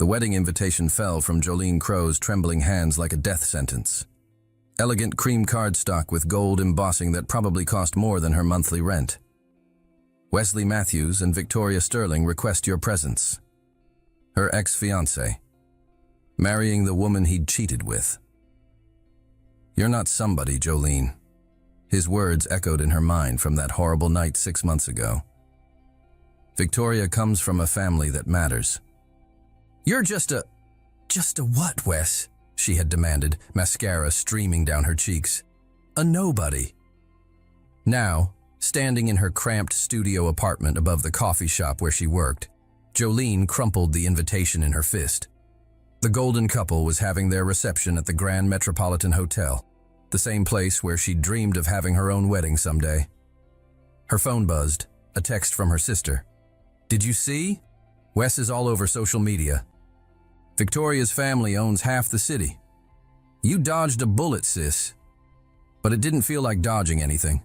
The wedding invitation fell from Jolene Crow's trembling hands like a death sentence. Elegant cream cardstock with gold embossing that probably cost more than her monthly rent. Wesley Matthews and Victoria Sterling request your presence. Her ex-fiancé. Marrying the woman he'd cheated with. You're not somebody, Jolene. His words echoed in her mind from that horrible night 6 months ago. Victoria comes from a family that matters. You're just a what, Wes? She had demanded, mascara streaming down her cheeks. A nobody. Now, standing in her cramped studio apartment above the coffee shop where she worked, Jolene crumpled the invitation in her fist. The golden couple was having their reception at the Grand Metropolitan Hotel, the same place where she'd dreamed of having her own wedding someday. Her phone buzzed, a text from her sister. Did you see? Wes is all over social media. Victoria's family owns half the city. You dodged a bullet, sis. But it didn't feel like dodging anything.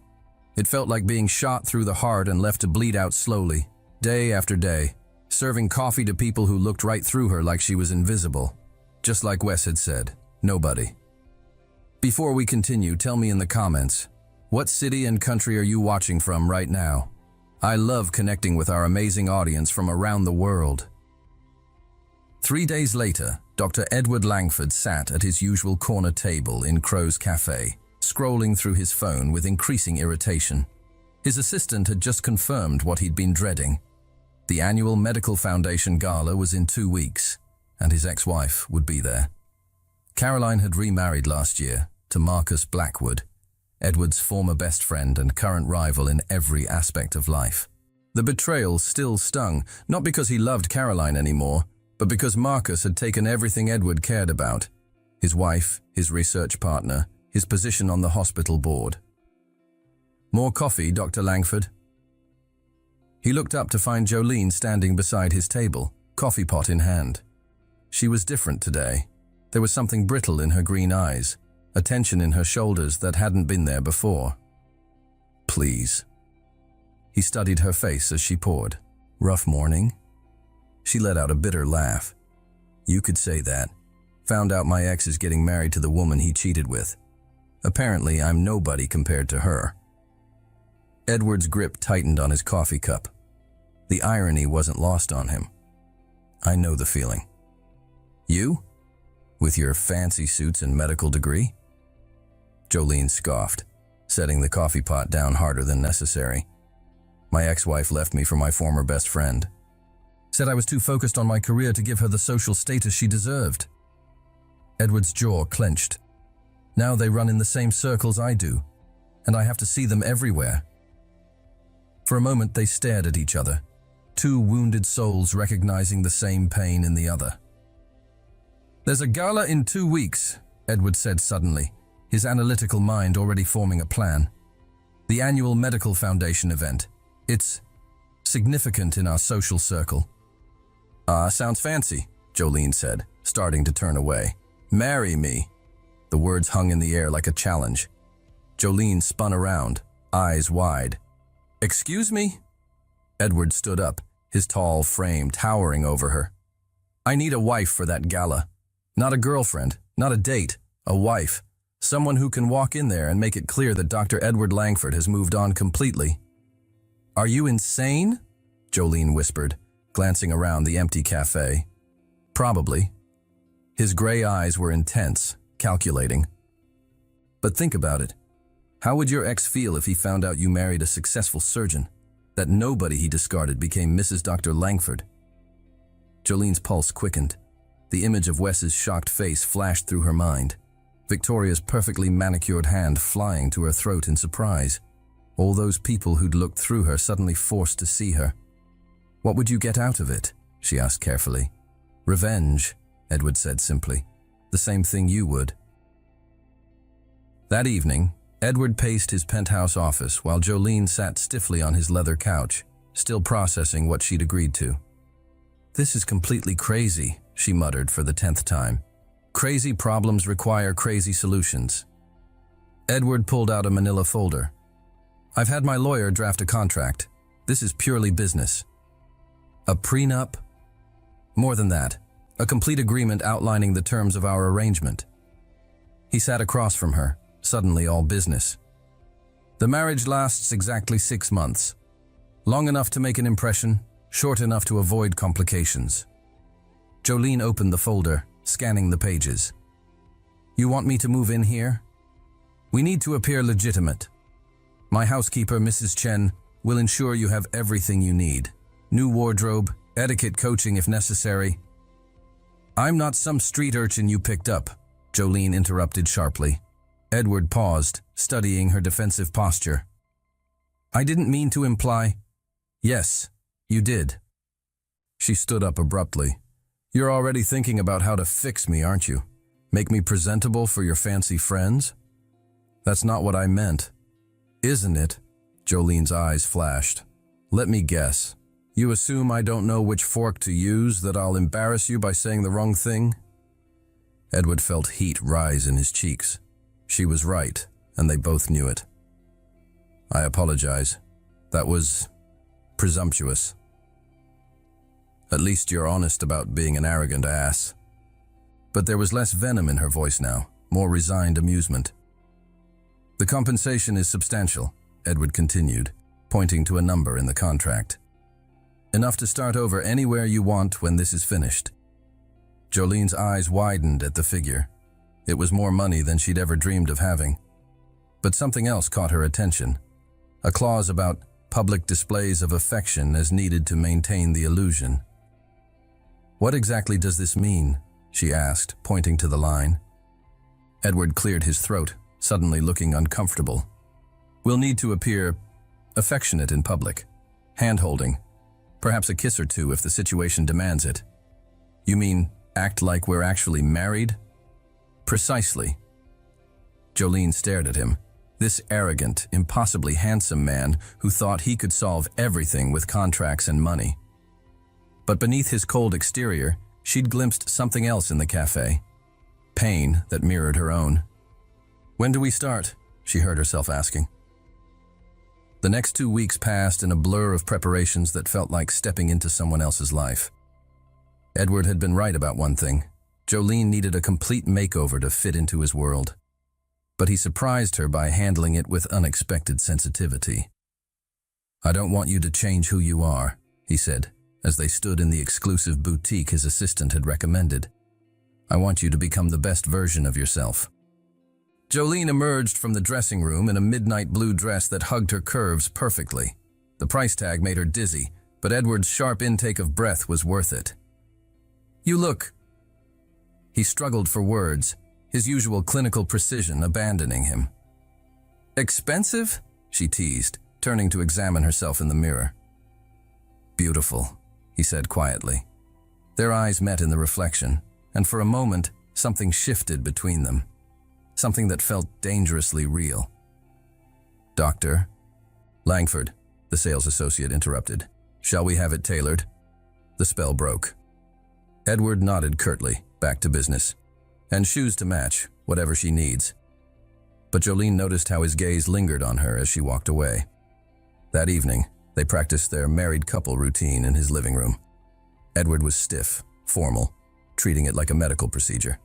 It felt like being shot through the heart and left to bleed out slowly, day after day, serving coffee to people who looked right through her like she was invisible. Just like Wes had said, nobody. Before we continue, tell me in the comments, what city and country are you watching from right now? I love connecting with our amazing audience from around the world. 3 days later, Dr. Edward Langford sat at his usual corner table in Crow's Cafe, scrolling through his phone with increasing irritation. His assistant had just confirmed what he'd been dreading. The annual Medical Foundation Gala was in 2 weeks, and his ex-wife would be there. Caroline had remarried last year to Marcus Blackwood, Edward's former best friend and current rival in every aspect of life. The betrayal still stung, not because he loved Caroline anymore, but because Marcus had taken everything Edward cared about: his wife, his research partner, his position on the hospital board. More coffee, Dr. Langford? He looked up to find Jolene standing beside his table, coffee pot in hand. She was different today. There was something brittle in her green eyes, a tension in her shoulders that hadn't been there before. Please. He studied her face as she poured. Rough morning? She let out a bitter laugh. You could say that. Found out my ex is getting married to the woman he cheated with. Apparently, I'm nobody compared to her. Edward's grip tightened on his coffee cup. The irony wasn't lost on him. I know the feeling. You? With your fancy suits and medical degree? Jolene scoffed, setting the coffee pot down harder than necessary. My ex-wife left me for my former best friend. Said I was too focused on my career to give her the social status she deserved. Edward's jaw clenched. Now they run in the same circles I do, and I have to see them everywhere. For a moment they stared at each other, two wounded souls recognizing the same pain in the other. There's a gala in 2 weeks, Edward said suddenly, his analytical mind already forming a plan. The annual Medical Foundation event. It's significant in our social circle. Sounds fancy, Jolene said, starting to turn away. Marry me. The words hung in the air like a challenge. Jolene spun around, eyes wide. Excuse me? Edward stood up, his tall frame towering over her. I need a wife for that gala. Not a girlfriend, not a date, a wife. Someone who can walk in there and make it clear that Dr. Edward Langford has moved on completely. Are you insane? Jolene whispered, glancing around the empty cafe. Probably. His gray eyes were intense, calculating. But think about it. How would your ex feel if he found out you married a successful surgeon, that nobody he discarded became Mrs. Dr. Langford? Jolene's pulse quickened. The image of Wes's shocked face flashed through her mind. Victoria's perfectly manicured hand flying to her throat in surprise. All those people who'd looked through her suddenly forced to see her. What would you get out of it? She asked carefully. Revenge, Edward said simply. The same thing you would. That evening, Edward paced his penthouse office while Jolene sat stiffly on his leather couch, still processing what she'd agreed to. This is completely crazy, she muttered for the 10th time. Crazy problems require crazy solutions. Edward pulled out a manila folder. I've had my lawyer draft a contract. This is purely business. A prenup? More than that. a complete agreement outlining the terms of our arrangement. He sat across from her, suddenly all business. The marriage lasts exactly 6 months. Long enough to make an impression, short enough to avoid complications. Jolene opened the folder, scanning the pages. You want me to move in here? We need to appear legitimate. My housekeeper, Mrs. Chen, will ensure you have everything you need. New wardrobe, etiquette coaching if necessary. I'm not some street urchin you picked up, Jolene interrupted sharply. Edward paused, studying her defensive posture. I didn't mean to imply. Yes, you did. She stood up abruptly. You're already thinking about how to fix me, aren't you? Make me presentable for your fancy friends? That's not what I meant. Isn't it? Jolene's eyes flashed. Let me guess. You assume I don't know which fork to use, that I'll embarrass you by saying the wrong thing? Edward felt heat rise in his cheeks. She was right, and they both knew it. I apologize. That was presumptuous. At least you're honest about being an arrogant ass. But there was less venom in her voice now, more resigned amusement. The compensation is substantial, Edward continued, pointing to a number in the contract. Enough to start over anywhere you want when this is finished. Jolene's eyes widened at the figure. It was more money than she'd ever dreamed of having. But something else caught her attention. A clause about public displays of affection as needed to maintain the illusion. What exactly does this mean? She asked, pointing to the line. Edward cleared his throat, suddenly looking uncomfortable. We'll need to appear affectionate in public. Hand-holding. Perhaps a kiss or two if the situation demands it. You mean act like we're actually married? Precisely. Jolene stared at him. This arrogant, impossibly handsome man who thought he could solve everything with contracts and money. But beneath his cold exterior, she'd glimpsed something else in the cafe. Pain that mirrored her own. When do we start? She heard herself asking. The next 2 weeks passed in a blur of preparations that felt like stepping into someone else's life. Edward had been right about one thing. Jolene needed a complete makeover to fit into his world. But he surprised her by handling it with unexpected sensitivity. I don't want you to change who you are, he said, as they stood in the exclusive boutique his assistant had recommended. I want you to become the best version of yourself. Jolene emerged from the dressing room in a midnight blue dress that hugged her curves perfectly. The price tag made her dizzy, but Edward's sharp intake of breath was worth it. You look... He struggled for words, his usual clinical precision abandoning him. Expensive? She teased, turning to examine herself in the mirror. Beautiful, he said quietly. Their eyes met in the reflection, and for a moment, something shifted between them. Something that felt dangerously real. Doctor? Langford, the sales associate interrupted. Shall we have it tailored? The spell broke. Edward nodded curtly, back to business. And shoes to match, whatever she needs. But Jolene noticed how his gaze lingered on her as she walked away. That evening, they practiced their married couple routine in his living room. Edward was stiff, formal, treating it like a medical procedure.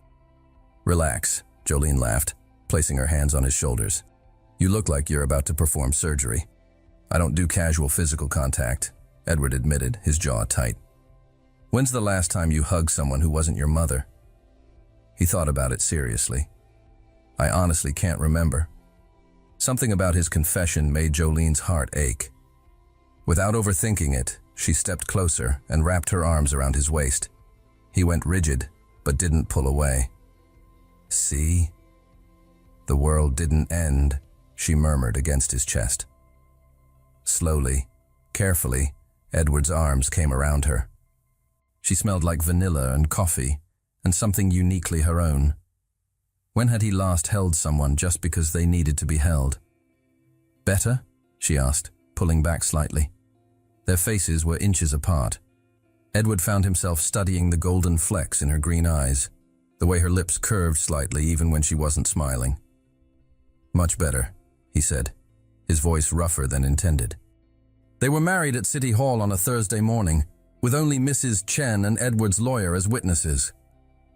Relax, Jolene laughed, placing her hands on his shoulders. You look like you're about to perform surgery. I don't do casual physical contact, Edward admitted, his jaw tight. When's the last time you hugged someone who wasn't your mother? He thought about it seriously. I honestly can't remember. Something about his confession made Jolene's heart ache. Without overthinking it, she stepped closer and wrapped her arms around his waist. He went rigid, but didn't pull away. See? The world didn't end, she murmured against his chest. Slowly, carefully, Edward's arms came around her. She smelled like vanilla and coffee, and something uniquely her own. When had he last held someone just because they needed to be held? Better? She asked, pulling back slightly. Their faces were inches apart. Edward found himself studying the golden flecks in her green eyes, the way her lips curved slightly even when she wasn't smiling. Much better, he said, his voice rougher than intended. They were married at City Hall on a Thursday morning, with only Mrs. Chen and Edward's lawyer as witnesses.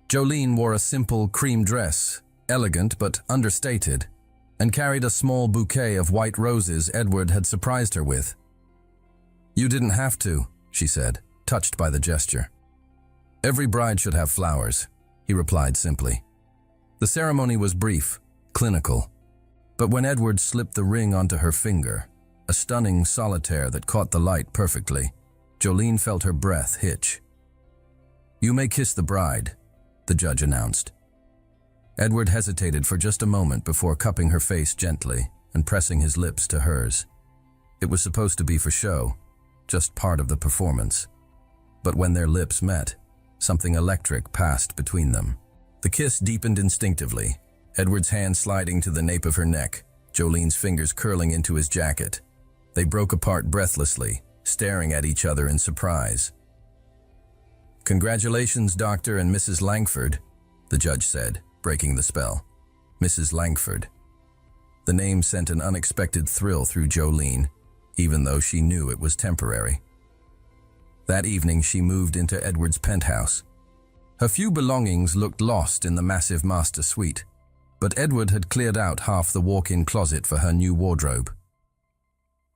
Jolene wore a simple cream dress, elegant but understated, and carried a small bouquet of white roses Edward had surprised her with. "You didn't have to," she said, touched by the gesture. "Every bride should have flowers," he replied simply. The ceremony was brief, clinical, but when Edward slipped the ring onto her finger, a stunning solitaire that caught the light perfectly, Jolene felt her breath hitch. "You may kiss the bride," the judge announced. Edward hesitated for just a moment before cupping her face gently and pressing his lips to hers. It was supposed to be for show, just part of the performance. But when their lips met, something electric passed between them. The kiss deepened instinctively, Edward's hand sliding to the nape of her neck, Jolene's fingers curling into his jacket. They broke apart breathlessly, staring at each other in surprise. "Congratulations, Dr. and Mrs. Langford," the judge said, breaking the spell. Mrs. Langford. The name sent an unexpected thrill through Jolene, even though she knew it was temporary. That evening she moved into Edward's penthouse. Her few belongings looked lost in the massive master suite, but Edward had cleared out half the walk-in closet for her new wardrobe.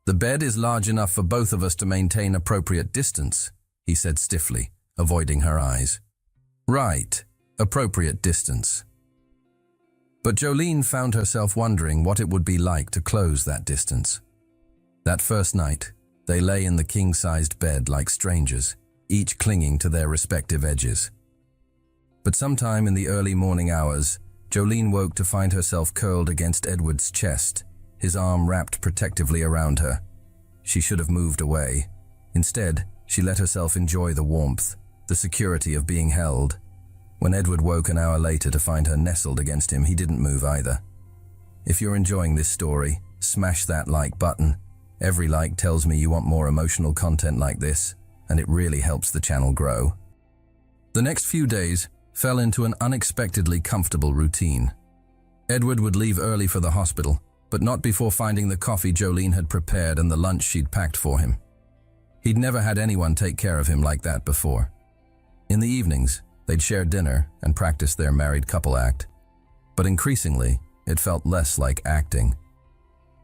"The bed is large enough for both of us to maintain appropriate distance," he said stiffly, avoiding her eyes. "Right, appropriate distance." But Jolene found herself wondering what it would be like to close that distance. That first night, they lay in the king-sized bed like strangers, each clinging to their respective edges. But sometime in the early morning hours, Jolene woke to find herself curled against Edward's chest, his arm wrapped protectively around her. She should have moved away. Instead, she let herself enjoy the warmth, the security of being held. When Edward woke an hour later to find her nestled against him, he didn't move either. If you're enjoying this story, smash that like button. Every like tells me you want more emotional content like this, and it really helps the channel grow. The next few days fell into an unexpectedly comfortable routine. Edward would leave early for the hospital, but not before finding the coffee Jolene had prepared and the lunch she'd packed for him. He'd never had anyone take care of him like that before. In the evenings, they'd share dinner and practice their married couple act. But increasingly, it felt less like acting.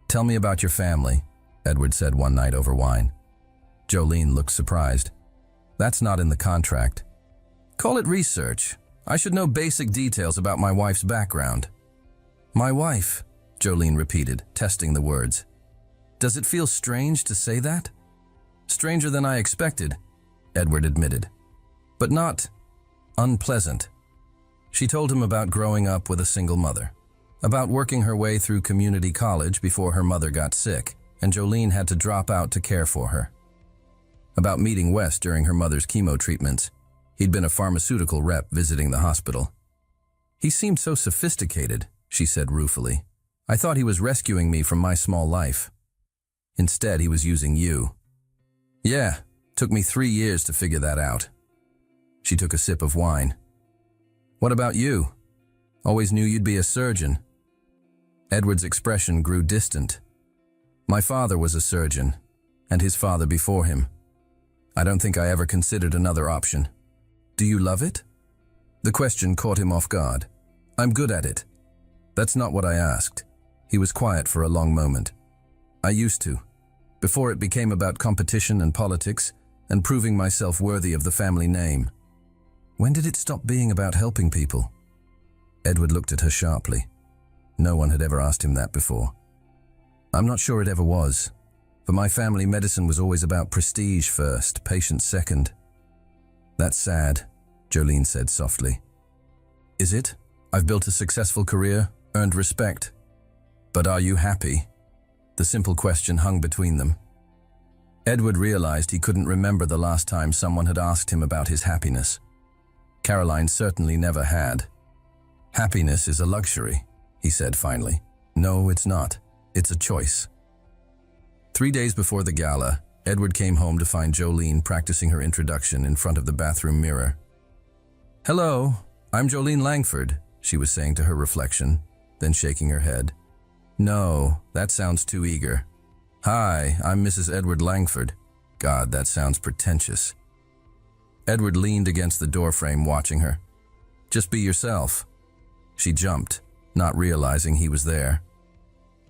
"Tell me about your family," Edward said one night over wine. Jolene looked surprised. "That's not in the contract." "Call it research. I should know basic details about my wife's background." "My wife," Jolene repeated, testing the words. "Does it feel strange to say that?" "Stranger than I expected," Edward admitted. "But not unpleasant." She told him about growing up with a single mother, about working her way through community college before her mother got sick, and Jolene had to drop out to care for her. About meeting Wes during her mother's chemo treatments. He'd been a pharmaceutical rep visiting the hospital. "He seemed so sophisticated," she said ruefully. "I thought he was rescuing me from my small life. Instead, he was using you." "Yeah, took me 3 years to figure that out." She took a sip of wine. "What about you? Always knew you'd be a surgeon." Edward's expression grew distant. "My father was a surgeon, and his father before him. I don't think I ever considered another option." "Do you love it?" The question caught him off guard. "I'm good at it." "That's not what I asked." He was quiet for a long moment. "I used to, before it became about competition and politics and proving myself worthy of the family name." "When did it stop being about helping people?" Edward looked at her sharply. No one had ever asked him that before. "I'm not sure it ever was. For my family, medicine was always about prestige first, patients second." "That's sad," Jolene said softly. "Is it? I've built a successful career, earned respect. But are you happy?" The simple question hung between them. Edward realized he couldn't remember the last time someone had asked him about his happiness. Caroline certainly never had. "Happiness is a luxury," he said finally. "No, it's not. It's a choice." 3 days before the gala, Edward came home to find Jolene practicing her introduction in front of the bathroom mirror. "Hello, I'm Jolene Langford," she was saying to her reflection, then shaking her head. "No, that sounds too eager." "Hi, I'm Mrs. Edward Langford." God, that sounds pretentious. Edward leaned against the doorframe, watching her. "Just be yourself." She jumped, not realizing he was there.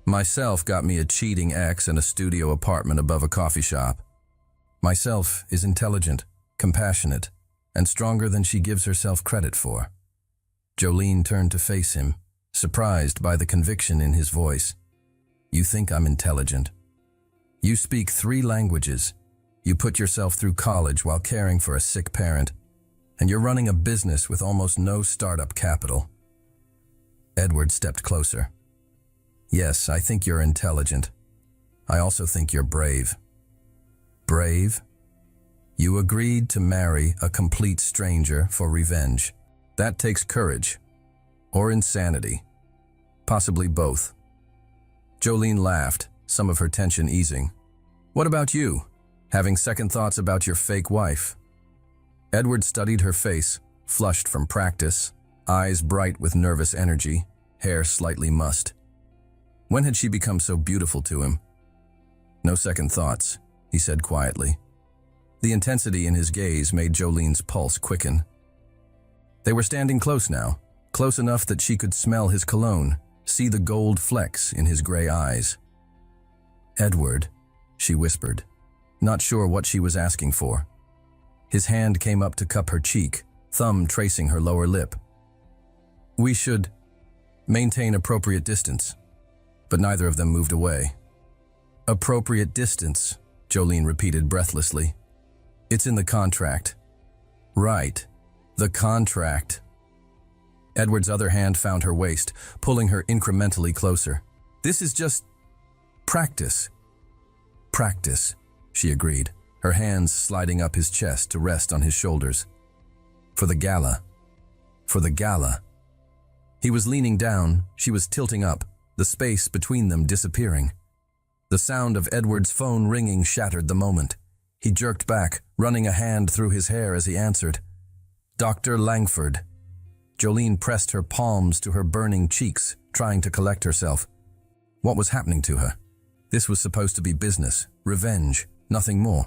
"Myself got me a cheating ex and a studio apartment above a coffee shop. Myself is intelligent, compassionate, and stronger than she gives herself credit for." Jolene turned to face him, surprised by the conviction in his voice. "You think I'm intelligent? You speak 3 languages. You put yourself through college while caring for a sick parent, and you're running a business with almost no startup capital." Edward stepped closer. "Yes, I think you're intelligent. I also think you're brave." "Brave? You agreed to marry a complete stranger for revenge. That takes courage. Or insanity. Possibly both." Jolene laughed, some of her tension easing. "What about you? Having second thoughts about your fake wife?" Edward studied her face, flushed from practice, eyes bright with nervous energy, hair slightly mussed. When had she become so beautiful to him? "No second thoughts," he said quietly. The intensity in his gaze made Jolene's pulse quicken. They were standing close now, close enough that she could smell his cologne, see the gold flecks in his gray eyes. "Edward," she whispered, not sure what she was asking for. His hand came up to cup her cheek, thumb tracing her lower lip. "We should maintain appropriate distance." But neither of them moved away. "Appropriate distance," Jolene repeated breathlessly. "It's in the contract." "Right, the contract." Edward's other hand found her waist, pulling her incrementally closer. "This is just practice." "Practice," she agreed, her hands sliding up his chest to rest on his shoulders. "For the gala. For the gala." He was leaning down, she was tilting up, the space between them disappearing. The sound of Edward's phone ringing shattered the moment. He jerked back, running a hand through his hair as he answered. "Dr. Langford." Jolene pressed her palms to her burning cheeks, trying to collect herself. What was happening to her? This was supposed to be business, revenge, nothing more.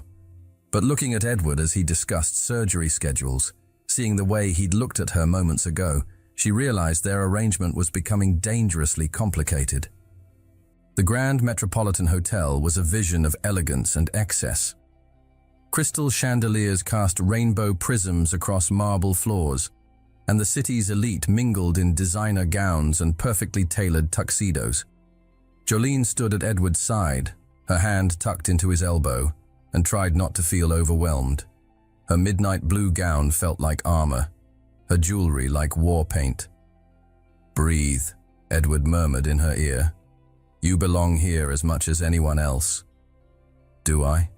But looking at Edward as he discussed surgery schedules, seeing the way he'd looked at her moments ago, she realized their arrangement was becoming dangerously complicated. The Grand Metropolitan Hotel was a vision of elegance and excess. Crystal chandeliers cast rainbow prisms across marble floors, and the city's elite mingled in designer gowns and perfectly tailored tuxedos. Jolene stood at Edward's side, her hand tucked into his elbow, and tried not to feel overwhelmed. Her midnight blue gown felt like armor, her jewelry like war paint. "Breathe," Edward murmured in her ear. "You belong here as much as anyone else." "Do I?"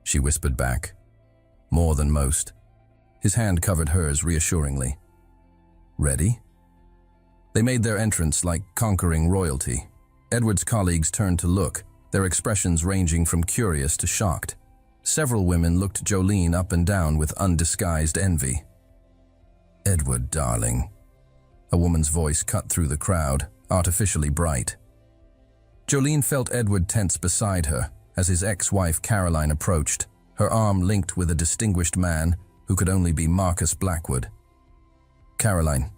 she whispered back. "More than most." His hand covered hers reassuringly. "Ready?" They made their entrance like conquering royalty. Edward's colleagues turned to look, their expressions ranging from curious to shocked. Several women looked Jolene up and down with undisguised envy. "Edward, darling." A woman's voice cut through the crowd, artificially bright. Jolene felt Edward tense beside her as his ex-wife Caroline approached, her arm linked with a distinguished man who could only be Marcus Blackwood. "Caroline.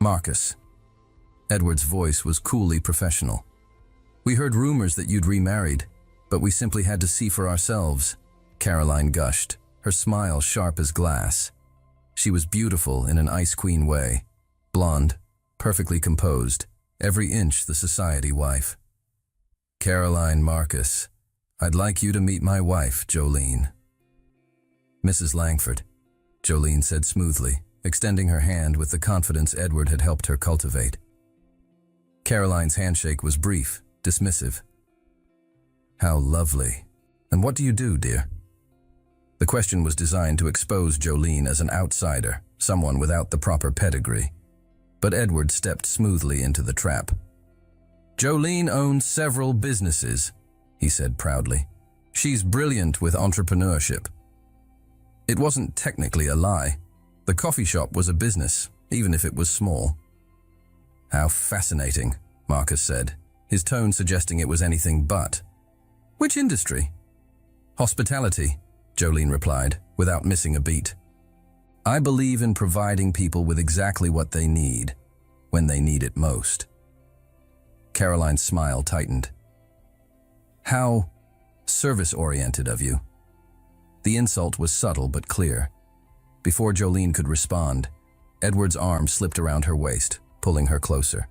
Marcus." Edward's voice was coolly professional. "We heard rumors that you'd remarried, but we simply had to see for ourselves," Caroline gushed, her smile sharp as glass. She was beautiful in an ice queen way, blonde, perfectly composed, every inch the society wife. "Caroline Marcus, I'd like you to meet my wife, Jolene." "Mrs. Langford," Jolene said smoothly, extending her hand with the confidence Edward had helped her cultivate. Caroline's handshake was brief, dismissive. "How lovely. And what do you do, dear?" The question was designed to expose Jolene as an outsider, someone without the proper pedigree. But Edward stepped smoothly into the trap. "Jolene owns several businesses," he said proudly. "She's brilliant with entrepreneurship." It wasn't technically a lie. The coffee shop was a business, even if it was small. "How fascinating," Marcus said, his tone suggesting it was anything but. "Which industry?" "Hospitality," Jolene replied, without missing a beat. I believe in providing people with exactly what they need, when they need it most. Caroline's smile tightened. How service-oriented of you. The insult was subtle but clear. Before Jolene could respond, Edward's arm slipped around her waist, pulling her closer.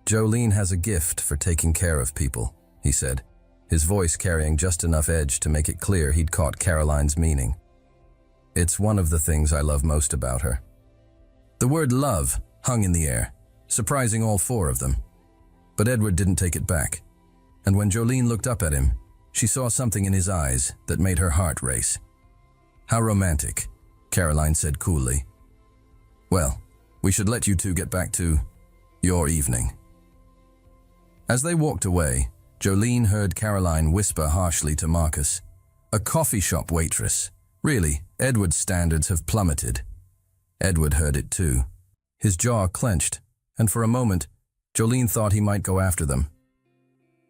Jolene has a gift for taking care of people, he said, his voice carrying just enough edge to make it clear he'd caught Caroline's meaning. It's one of the things I love most about her. The word love hung in the air, surprising all four of them. But Edward didn't take it back, and when Jolene looked up at him, she saw something in his eyes that made her heart race. How romantic, Caroline said coolly. Well, we should let you two get back to your evening. As they walked away, Jolene heard Caroline whisper harshly to Marcus, a coffee shop waitress. Really, Edward's standards have plummeted. Edward heard it too. His jaw clenched, and for a moment, Jolene thought he might go after them.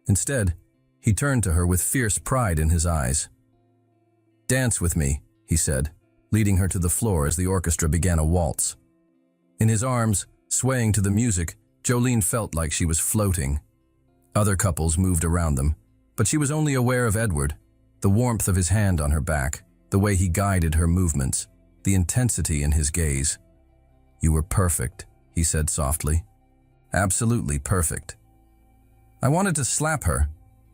Instead, he turned to her with fierce pride in his eyes. Dance with me, he said, leading her to the floor as the orchestra began a waltz. In his arms, swaying to the music, Jolene felt like she was floating. Other couples moved around them, but she was only aware of Edward, the warmth of his hand on her back, the way he guided her movements, the intensity in his gaze. You were perfect, he said softly. Absolutely perfect. I wanted to slap her,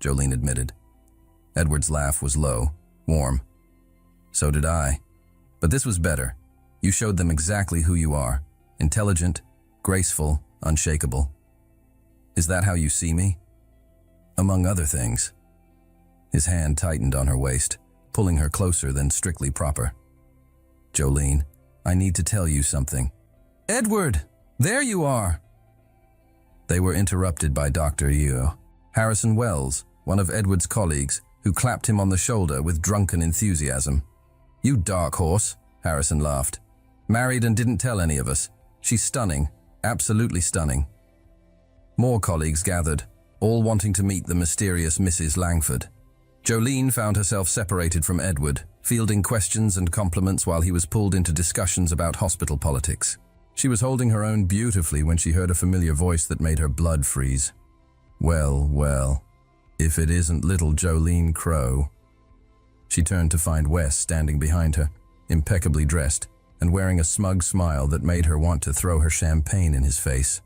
Jolene admitted. Edward's laugh was low, warm. So did I. But this was better. You showed them exactly who you are. Intelligent, graceful, unshakable. Is that how you see me? Among other things. His hand tightened on her waist, pulling her closer than strictly proper. Jolene, I need to tell you something. Edward! There you are! They were interrupted by Dr. Yeo, Harrison Wells, one of Edward's colleagues, who clapped him on the shoulder with drunken enthusiasm. You dark horse, Harrison laughed. Married and didn't tell any of us. She's stunning, absolutely stunning. More colleagues gathered, all wanting to meet the mysterious Mrs. Langford. Jolene found herself separated from Edward, fielding questions and compliments while he was pulled into discussions about hospital politics. She was holding her own beautifully when she heard a familiar voice that made her blood freeze. Well, well, if it isn't little Jolene Crow. She turned to find Wes standing behind her, impeccably dressed, and wearing a smug smile that made her want to throw her champagne in his face.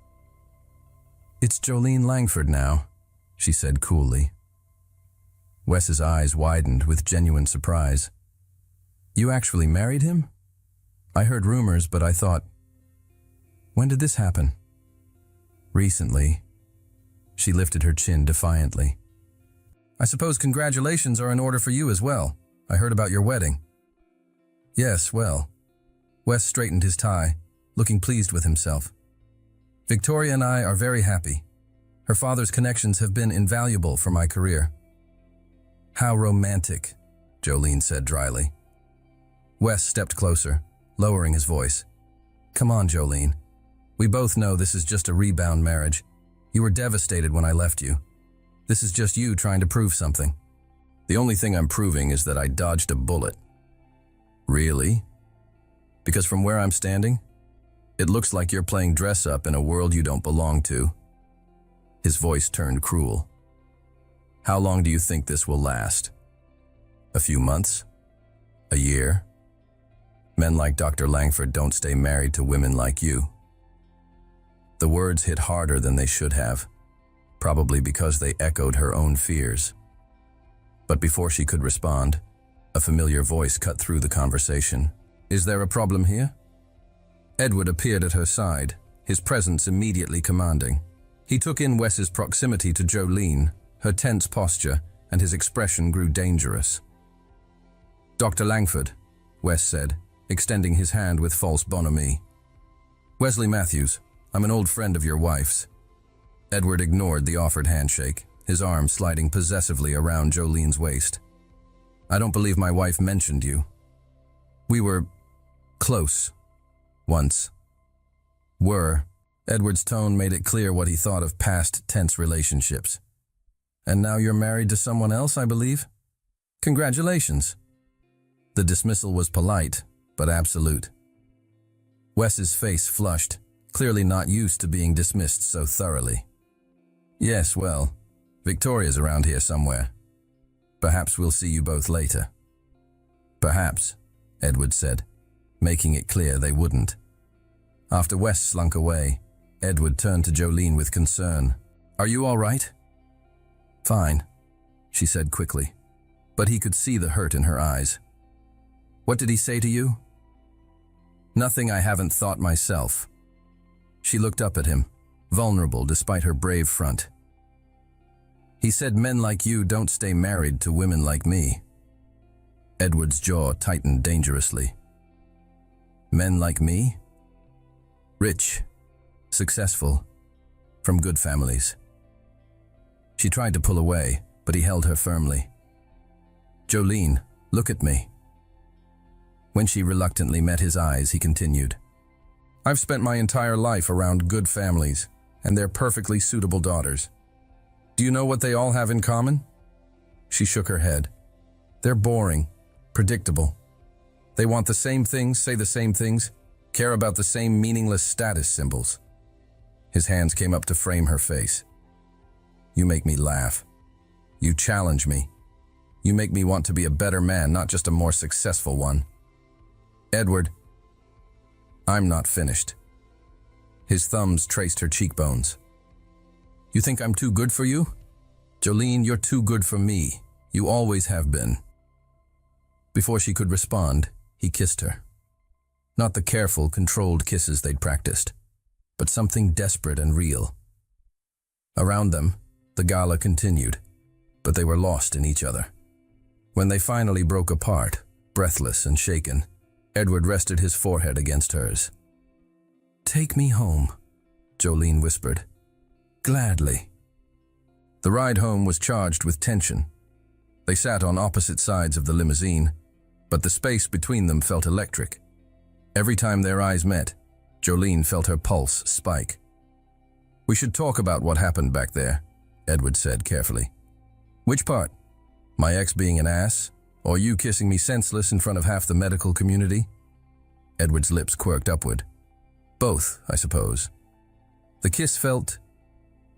It's Jolene Langford now, she said coolly. Wes's eyes widened with genuine surprise. You actually married him? I heard rumors, but I thought... When did this happen? Recently. She lifted her chin defiantly. I suppose congratulations are in order for you as well. I heard about your wedding. Yes, well. Wes straightened his tie, looking pleased with himself. Victoria and I are very happy. Her father's connections have been invaluable for my career. How romantic, Jolene said dryly. Wes stepped closer, lowering his voice. Come on, Jolene. We both know this is just a rebound marriage. You were devastated when I left you. This is just you trying to prove something. The only thing I'm proving is that I dodged a bullet. Really? Because from where I'm standing, it looks like you're playing dress-up in a world you don't belong to. His voice turned cruel. How long do you think this will last? A few months? A year? Men like Dr. Langford don't stay married to women like you. The words hit harder than they should have, probably because they echoed her own fears. But before she could respond, a familiar voice cut through the conversation. Is there a problem here? Edward appeared at her side, his presence immediately commanding. He took in Wes's proximity to Jolene, her tense posture, and his expression grew dangerous. Dr. Langford, Wes said, extending his hand with false bonhomie. Wesley Matthews, I'm an old friend of your wife's. Edward ignored the offered handshake, his arm sliding possessively around Jolene's waist. I don't believe my wife mentioned you. We were close. Once. Were. Edward's tone made it clear what he thought of past tense relationships. And now you're married to someone else, I believe? Congratulations. The dismissal was polite, but absolute. Wes's face flushed, clearly not used to being dismissed so thoroughly. Yes, well, Victoria's around here somewhere. Perhaps we'll see you both later. Perhaps, Edward said, making it clear they wouldn't. After Wes slunk away, Edward turned to Jolene with concern. Are you all right? Fine, she said quickly, but he could see the hurt in her eyes. What did he say to you? Nothing I haven't thought myself. She looked up at him, vulnerable despite her brave front. He said men like you don't stay married to women like me. Edward's jaw tightened dangerously. Men like me? Rich, successful, from good families. She tried to pull away, but he held her firmly. Jolene, look at me. When she reluctantly met his eyes, he continued. I've spent my entire life around good families, and they're perfectly suitable daughters. Do you know what they all have in common? She shook her head. They're boring, predictable. They want the same things, say the same things, care about the same meaningless status symbols. His hands came up to frame her face. You make me laugh. You challenge me. You make me want to be a better man, not just a more successful one. Edward, I'm not finished. His thumbs traced her cheekbones. You think I'm too good for you? Jolene, you're too good for me. You always have been. Before she could respond, he kissed her. Not the careful, controlled kisses they'd practiced, but something desperate and real. Around them, the gala continued, but they were lost in each other. When they finally broke apart, breathless and shaken, Edward rested his forehead against hers. Take me home, Jolene whispered. Gladly. The ride home was charged with tension. They sat on opposite sides of the limousine, but the space between them felt electric. Every time their eyes met, Jolene felt her pulse spike. We should talk about what happened back there, Edward said carefully. Which part? My ex being an ass? Or you kissing me senseless in front of half the medical community? Edward's lips quirked upward. Both, I suppose. The kiss felt...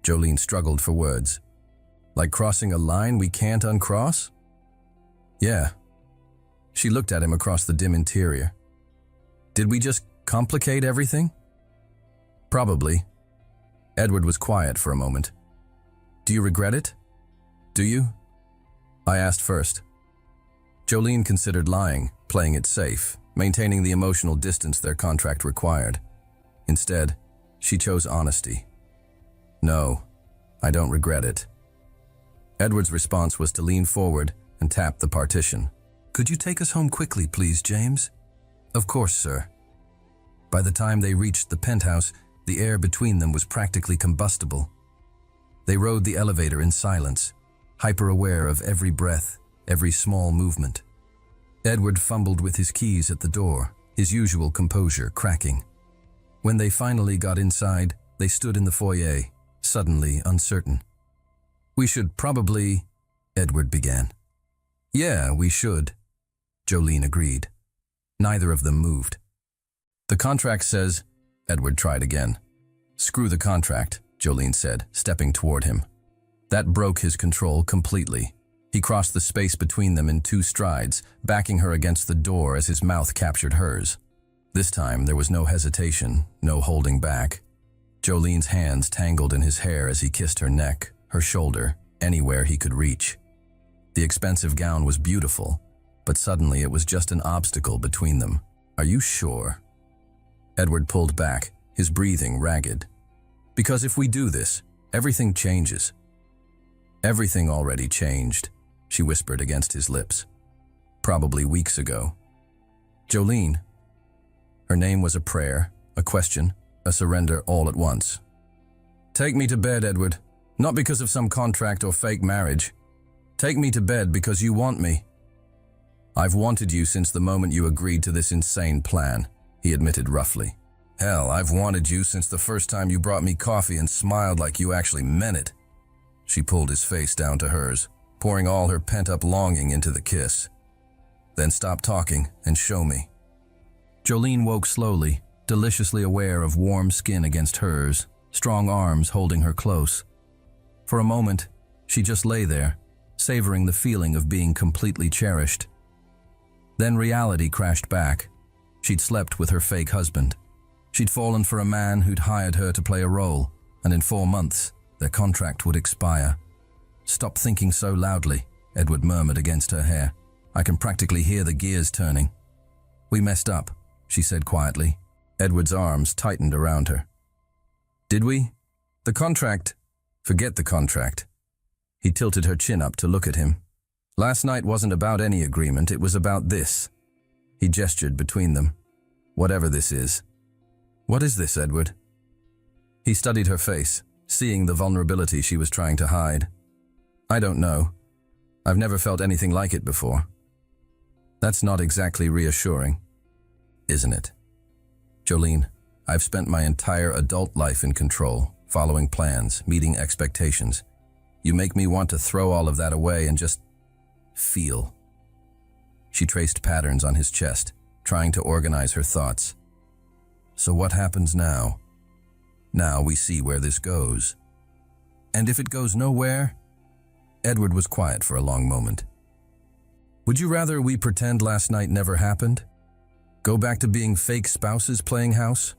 Jolene struggled for words. Like crossing a line we can't uncross? Yeah. She looked at him across the dim interior. Did we just complicate everything? Probably. Edward was quiet for a moment. Do you regret it? Do you? I asked first. Jolene considered lying, playing it safe, maintaining the emotional distance their contract required. Instead, she chose honesty. No, I don't regret it. Edward's response was to lean forward and tap the partition. Could you take us home quickly, please, James? Of course, sir. By the time they reached the penthouse, the air between them was practically combustible. They rode the elevator in silence, hyper-aware of every breath, every small movement. Edward fumbled with his keys at the door, his usual composure cracking. When they finally got inside, they stood in the foyer, suddenly uncertain. We should probably... Edward began. Yeah, we should, Jolene agreed. Neither of them moved. The contract says... Edward tried again. Screw the contract, Jolene said, stepping toward him. That broke his control completely. He crossed the space between them in 2 strides, backing her against the door as his mouth captured hers. This time, there was no hesitation, no holding back. Jolene's hands tangled in his hair as he kissed her neck, her shoulder, anywhere he could reach. The expensive gown was beautiful, but suddenly it was just an obstacle between them. Are you sure? Edward pulled back, his breathing ragged. Because if we do this, everything changes. Everything already changed, she whispered against his lips. Probably weeks ago. Jolene. Her name was a prayer, a question, a surrender all at once. Take me to bed, Edward. Not because of some contract or fake marriage. Take me to bed because you want me. I've wanted you since the moment you agreed to this insane plan, he admitted roughly. Hell, I've wanted you since the first time you brought me coffee and smiled like you actually meant it. She pulled his face down to hers, pouring all her pent-up longing into the kiss. Then stop talking and show me. Jolene woke slowly, deliciously aware of warm skin against hers, strong arms holding her close. For a moment, she just lay there, savoring the feeling of being completely cherished. Then reality crashed back. She'd slept with her fake husband. She'd fallen for a man who'd hired her to play a role, and in 4 months, their contract would expire. "Stop thinking so loudly," Edward murmured against her hair. "I can practically hear the gears turning." "We messed up," she said quietly. Edward's arms tightened around her. "Did we? The contract? Forget the contract." He tilted her chin up to look at him. "Last night wasn't about any agreement, it was about this." He gestured between them. "Whatever this is." "What is this, Edward?" He studied her face, seeing the vulnerability she was trying to hide. "I don't know. I've never felt anything like it before." "That's not exactly reassuring, isn't it?" "Jolene, I've spent my entire adult life in control, following plans, meeting expectations. You make me want to throw all of that away and just feel." She traced patterns on his chest, trying to organize her thoughts. "So what happens now? Now we see where this goes. And if it goes nowhere?" Edward was quiet for a long moment. "Would you rather we pretend last night never happened? Go back to being fake spouses playing house?"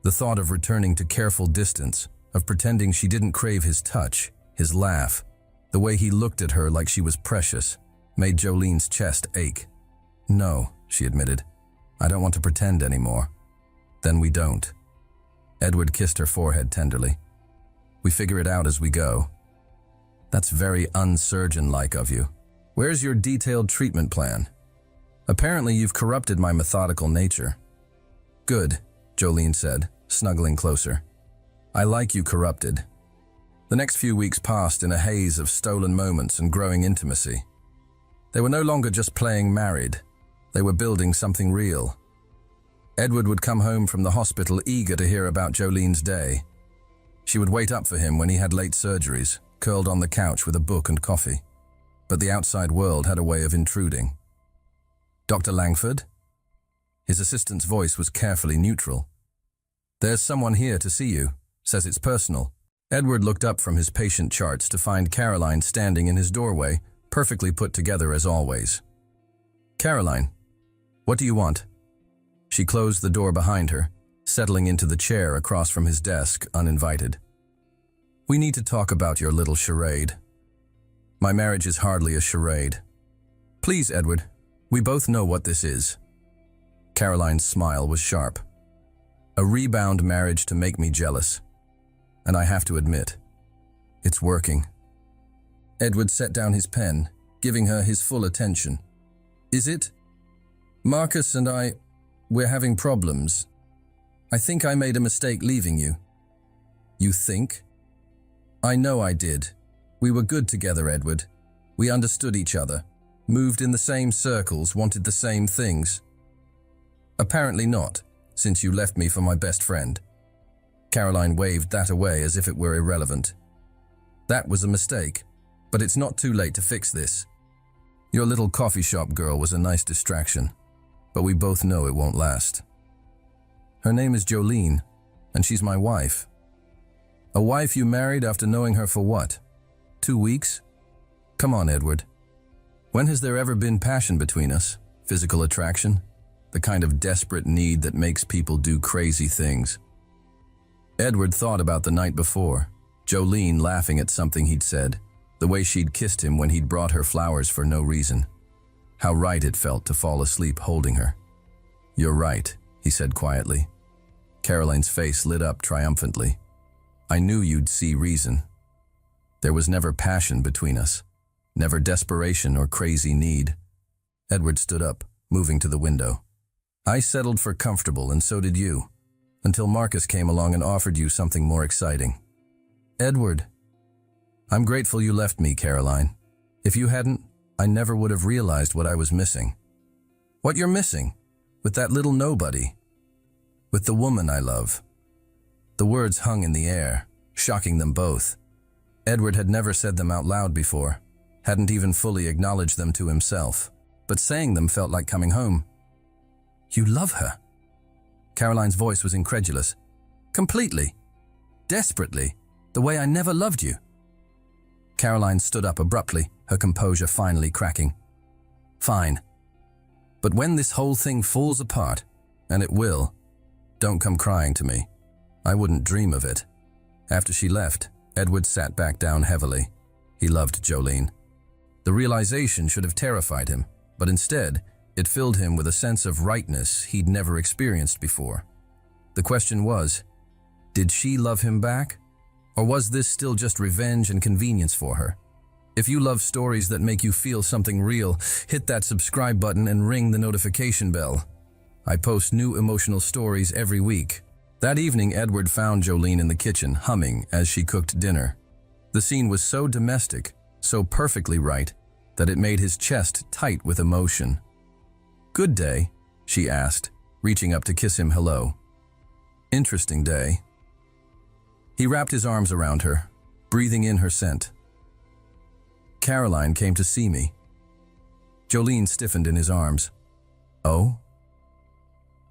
The thought of returning to careful distance, of pretending she didn't crave his touch, his laugh, the way he looked at her like she was precious, made Jolene's chest ache. "No," she admitted. "I don't want to pretend anymore." "Then we don't." Edward kissed her forehead tenderly. "We figure it out as we go." "That's very unsurgeon-like of you. Where's your detailed treatment plan? Apparently you've corrupted my methodical nature." "Good," Jolene said, snuggling closer. "I like you corrupted." The next few weeks passed in a haze of stolen moments and growing intimacy. They were no longer just playing married. They were building something real. Edward would come home from the hospital eager to hear about Jolene's day. She would wait up for him when he had late surgeries, curled on the couch with a book and coffee. But the outside world had a way of intruding. "Dr. Langford?" His assistant's voice was carefully neutral. "There's someone here to see you. Says it's personal." Edward looked up from his patient charts to find Caroline standing in his doorway, perfectly put together as always. "Caroline, what do you want?" She closed the door behind her, settling into the chair across from his desk, uninvited. "We need to talk about your little charade." "My marriage is hardly a charade." "Please, Edward, we both know what this is." Caroline's smile was sharp. "A rebound marriage to make me jealous. And I have to admit, it's working." Edward set down his pen, giving her his full attention. "Is it? Marcus and we're having problems. I think I made a mistake leaving you." "You think?" "I know I did. We were good together, Edward. We understood each other, moved in the same circles, wanted the same things." "Apparently not, since you left me for my best friend." Caroline waved that away as if it were irrelevant. "That was a mistake, but it's not too late to fix this. Your little coffee shop girl was a nice distraction, but we both know it won't last. Her name is Jolene, and she's my wife." "A wife you married after knowing her for what? 2 weeks? Come on, Edward. When has there ever been passion between us? Physical attraction? The kind of desperate need that makes people do crazy things." Edward thought about the night before, Jolene laughing at something he'd said, the way she'd kissed him when he'd brought her flowers for no reason. How right it felt to fall asleep holding her. "You're right," he said quietly. Caroline's face lit up triumphantly. "I knew you'd see reason. There was never passion between us, never desperation or crazy need." Edward stood up, moving to the window. "I settled for comfortable, and so did you, until Marcus came along and offered you something more exciting." "Edward." "I'm grateful you left me, Caroline. If you hadn't, I never would have realized what I was missing." "What you're missing? With that little nobody?" "With the woman I love." The words hung in the air, shocking them both. Edward had never said them out loud before, hadn't even fully acknowledged them to himself, but saying them felt like coming home. "You love her?" Caroline's voice was incredulous. Completely. Desperately. The way I never loved you. Caroline stood up abruptly, her composure finally cracking. Fine. But when this whole thing falls apart, and it will, don't come crying to me. I wouldn't dream of it. After she left, Edward sat back down heavily. He loved Jolene. The realization should have terrified him, but instead, it filled him with a sense of rightness he'd never experienced before. The question was, did she love him back? Or was this still just revenge and convenience for her? If you love stories that make you feel something real, hit that subscribe button and ring the notification bell. I post new emotional stories every week. That evening, Edward found Jolene in the kitchen, humming as she cooked dinner. The scene was so domestic, so perfectly right, that it made his chest tight with emotion. "Good day?" she asked, reaching up to kiss him hello. "Interesting day." He wrapped his arms around her, breathing in her scent. "Caroline came to see me." Jolene stiffened in his arms. "Oh?"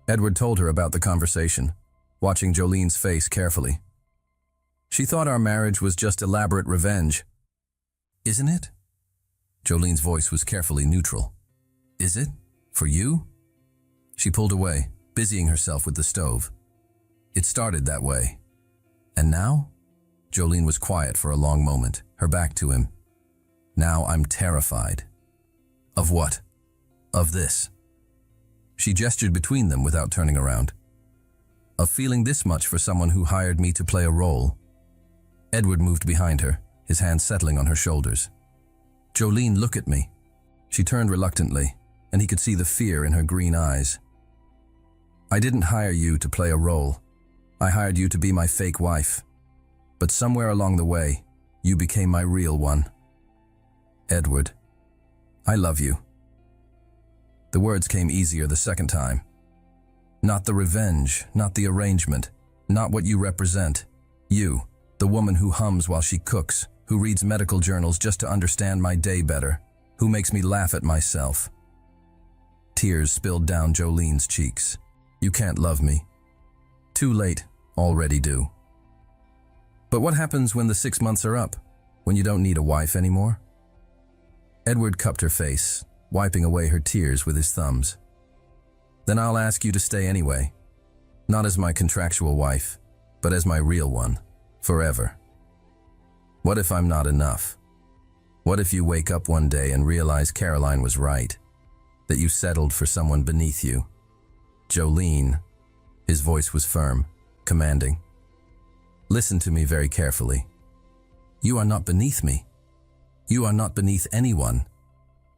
Edward told her about the conversation, watching Jolene's face carefully. "She thought our marriage was just elaborate revenge." "Isn't it?" Jolene's voice was carefully neutral. "Is it? For you?" She pulled away, busying herself with the stove. "It started that way. And now?" Jolene was quiet for a long moment, her back to him. "Now I'm terrified." "Of what?" "Of this." She gestured between them without turning around. "Of feeling this much for someone who hired me to play a role." Edward moved behind her, his hands settling on her shoulders. "Jolene, look at me." She turned reluctantly, and he could see the fear in her green eyes. "I didn't hire you to play a role. I hired you to be my fake wife. But somewhere along the way, you became my real one. Edward, I love you." The words came easier the second time. "Not the revenge, not the arrangement, not what you represent. You, the woman who hums while she cooks, who reads medical journals just to understand my day better, who makes me laugh at myself." Tears spilled down Jolene's cheeks. "You can't love me. Too late, already do." "But what happens when the 6 months are up? When you don't need a wife anymore?" Edward cupped her face, wiping away her tears with his thumbs. "Then I'll ask you to stay anyway. Not as my contractual wife, but as my real one, forever. What if I'm not enough? What if you wake up one day and realize Caroline was right, that you settled for someone beneath you? Jolene," his voice was firm, commanding. "Listen to me very carefully. You are not beneath me. You are not beneath anyone.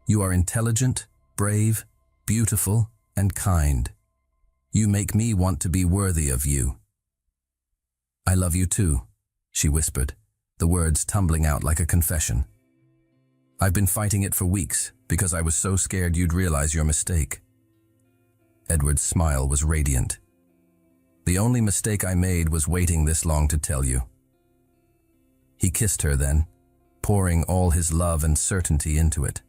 You are intelligent, brave, beautiful, and kind. You make me want to be worthy of you." "I love you too," she whispered, the words tumbling out like a confession. "I've been fighting it for weeks because I was so scared you'd realize your mistake." Edward's smile was radiant. "The only mistake I made was waiting this long to tell you." He kissed her then, pouring all his love and certainty into it.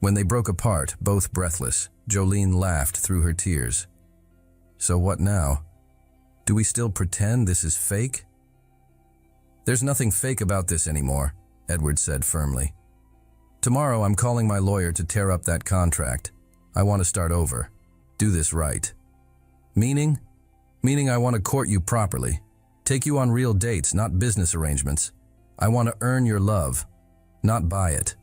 When they broke apart, both breathless, Jolene laughed through her tears. "So what now? Do we still pretend this is fake?" "There's nothing fake about this anymore," Edward said firmly. "Tomorrow I'm calling my lawyer to tear up that contract. I want to start over. Do this right." "Meaning?" "Meaning I want to court you properly. Take you on real dates, not business arrangements. I want to earn your love, not buy it."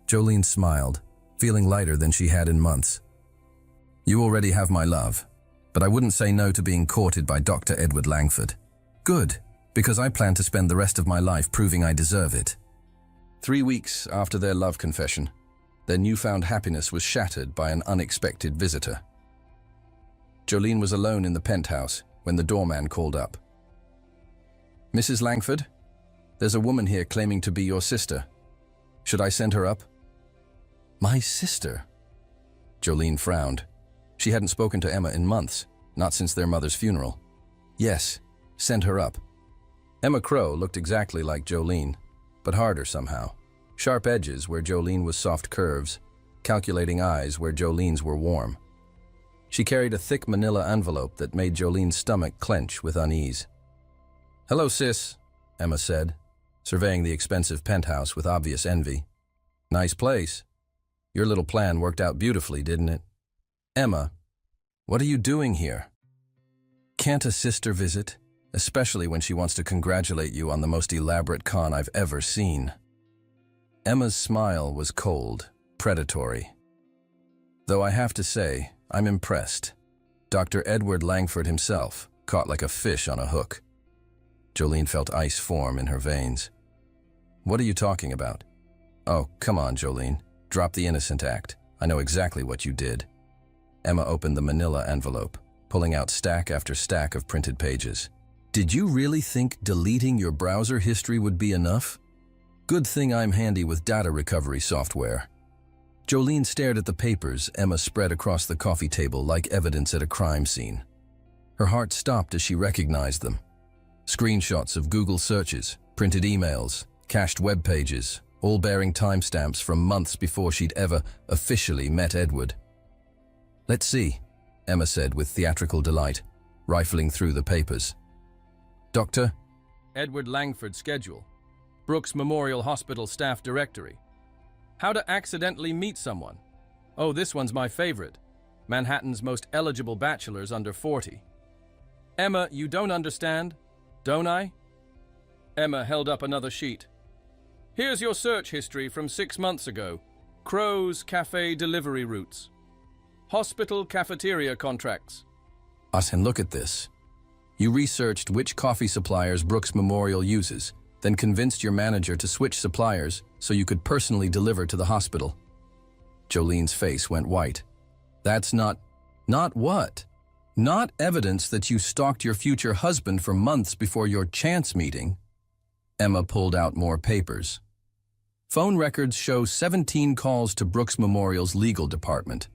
Jolene smiled, feeling lighter than she had in months. "You already have my love, but I wouldn't say no to being courted by Dr. Edward Langford." "Good, because I plan to spend the rest of my life proving I deserve it." 3 weeks after their love confession, their newfound happiness was shattered by an unexpected visitor. Jolene was alone in the penthouse when the doorman called up. "Mrs. Langford, there's a woman here claiming to be your sister. Should I send her up?" "My sister?" Jolene frowned. She hadn't spoken to Emma in months, not since their mother's funeral. "Yes, send her up." Emma Crow looked exactly like Jolene, but harder somehow. Sharp edges where Jolene was soft curves, calculating eyes where Jolene's were warm. She carried a thick manila envelope that made Jolene's stomach clench with unease. "Hello, sis," Emma said, surveying the expensive penthouse with obvious envy. "Nice place. Your little plan worked out beautifully, didn't it?" "Emma, what are you doing here?" "Can't a sister visit, especially when she wants to congratulate you on the most elaborate con I've ever seen?" Emma's smile was cold, predatory. "Though I have to say, I'm impressed. Dr. Edward Langford himself, caught like a fish on a hook." Jolene felt ice form in her veins. "What are you talking about?" "Oh, come on, Jolene. Drop the innocent act. I know exactly what you did." Emma opened the manila envelope, pulling out stack after stack of printed pages. "Did you really think deleting your browser history would be enough? Good thing I'm handy with data recovery software." Jolene stared at the papers Emma spread across the coffee table like evidence at a crime scene. Her heart stopped as she recognized them. Screenshots of Google searches, printed emails, cached web pages, all bearing timestamps from months before she'd ever officially met Edward. "Let's see," Emma said with theatrical delight, rifling through the papers. "Dr. Edward Langford schedule. Brooks Memorial Hospital staff directory. How to accidentally meet someone. Oh, this one's my favorite. Manhattan's most eligible bachelors under 40. Emma, you don't understand, don't I?" Emma held up another sheet. "Here's your search history from 6 months ago. Crow's Cafe delivery routes. Hospital cafeteria contracts." "And look at this. You researched which coffee suppliers Brooks Memorial uses, then convinced your manager to switch suppliers so you could personally deliver to the hospital." Jolene's face went white. "That's not what? Not evidence that you stalked your future husband for months before your chance meeting." Emma pulled out more papers. "Phone records show 17 calls to Brooks Memorial's legal department.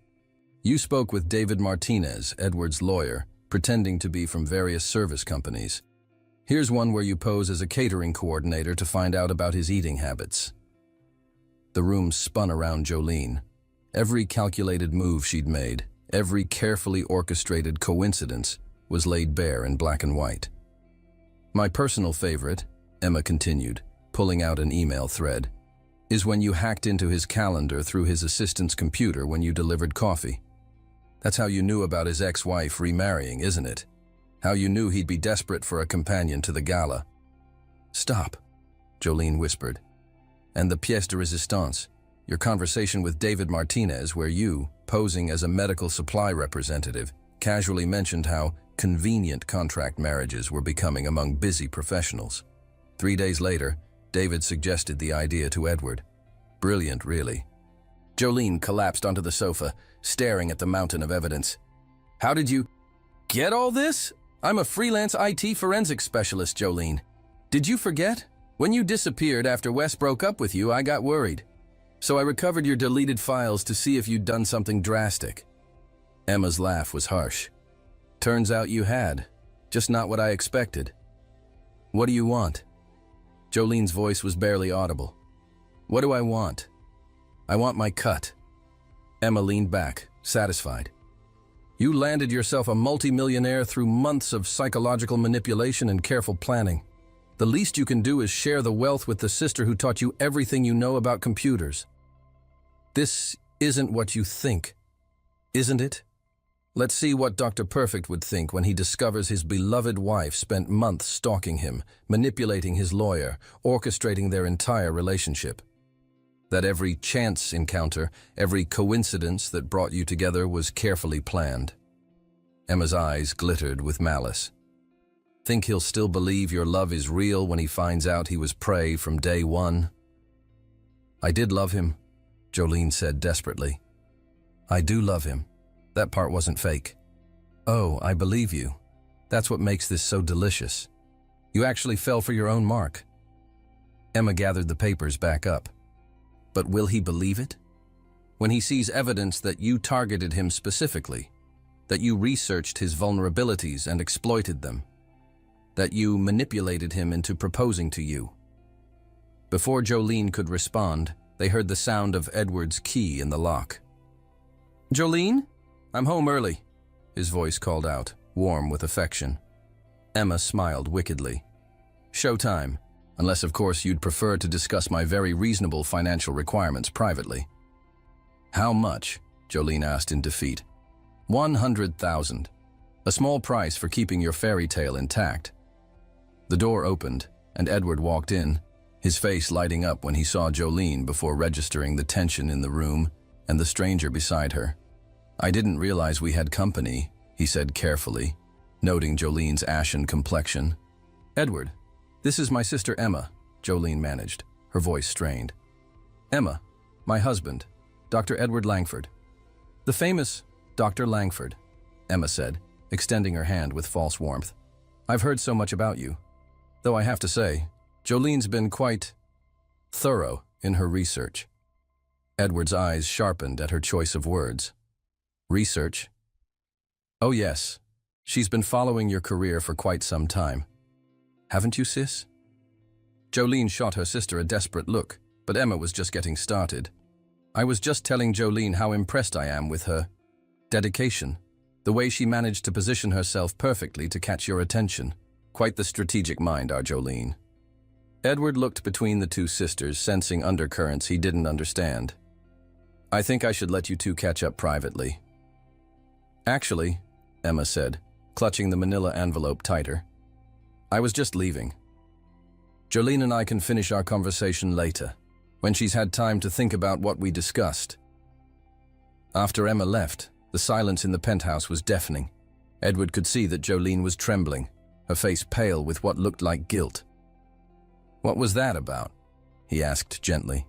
You spoke with David Martinez, Edward's lawyer, pretending to be from various service companies. Here's one where you pose as a catering coordinator to find out about his eating habits." The room spun around Jolene. Every calculated move she'd made, every carefully orchestrated coincidence was laid bare in black and white. "My personal favorite," Emma continued, pulling out an email thread, "is when you hacked into his calendar through his assistant's computer when you delivered coffee. That's how you knew about his ex-wife remarrying, isn't it? How you knew he'd be desperate for a companion to the gala." "Stop," Jolene whispered. "And the pièce de résistance, your conversation with David Martinez where you, posing as a medical supply representative, casually mentioned how convenient contract marriages were becoming among busy professionals. 3 days later, David suggested the idea to Edward. Brilliant, really." Jolene collapsed onto the sofa, staring at the mountain of evidence. "How did you get all this? I'm a freelance IT forensics specialist, Jolene. Did you forget? When you disappeared after Wes broke up with you, I got worried. So I recovered your deleted files to see if you'd done something drastic." Emma's laugh was harsh. "Turns out you had. Just not what I expected." "What do you want?" Jolene's voice was barely audible. "What do I want? I want my cut." Emma leaned back, satisfied. "You landed yourself a multimillionaire through months of psychological manipulation and careful planning. The least you can do is share the wealth with the sister who taught you everything you know about computers. This isn't what you think, isn't it? Let's see what Dr. Perfect would think when he discovers his beloved wife spent months stalking him, manipulating his lawyer, orchestrating their entire relationship. That every chance encounter, every coincidence that brought you together was carefully planned." Emma's eyes glittered with malice. "Think he'll still believe your love is real when he finds out he was prey from day one?" "I did love him," Jolene said desperately. "I do love him. That part wasn't fake." "Oh, I believe you. That's what makes this so delicious. You actually fell for your own mark." Emma gathered the papers back up. "But will he believe it? When he sees evidence that you targeted him specifically, that you researched his vulnerabilities and exploited them, that you manipulated him into proposing to you." Before Jolene could respond, they heard the sound of Edward's key in the lock. "Jolene? I'm home early. his voice called out, warm with affection. Emma smiled wickedly. Showtime, unless of course you'd prefer to discuss my very reasonable financial requirements privately. How much? Jolene asked in defeat. 100,000. A small price for keeping your fairy tale intact. The door opened, and Edward walked in, his face lighting up when he saw Jolene before registering the tension in the room and the stranger beside her. I didn't realize we had company, he said carefully, noting Jolene's ashen complexion. Edward, this is my sister Emma, Jolene managed, her voice strained. Emma, my husband, Dr. Edward Langford. The famous Dr. Langford, Emma said, extending her hand with false warmth. I've heard so much about you. Though I have to say, Jolene's been quite thorough in her research. Edward's eyes sharpened at her choice of words. Research? Oh yes, she's been following your career for quite some time. Haven't you, sis? Jolene shot her sister a desperate look, but Emma was just getting started. I was just telling Jolene how impressed I am with her dedication, the way she managed to position herself perfectly to catch your attention. Quite the strategic mind, our Jolene. Edward looked between the two sisters, sensing undercurrents he didn't understand. I think I should let you two catch up privately. Actually, Emma said, clutching the manila envelope tighter, I was just leaving. Jolene and I can finish our conversation later, when she's had time to think about what we discussed. After Emma left, the silence in the penthouse was deafening. Edward could see that Jolene was trembling, her face pale with what looked like guilt. What was that about? He asked gently.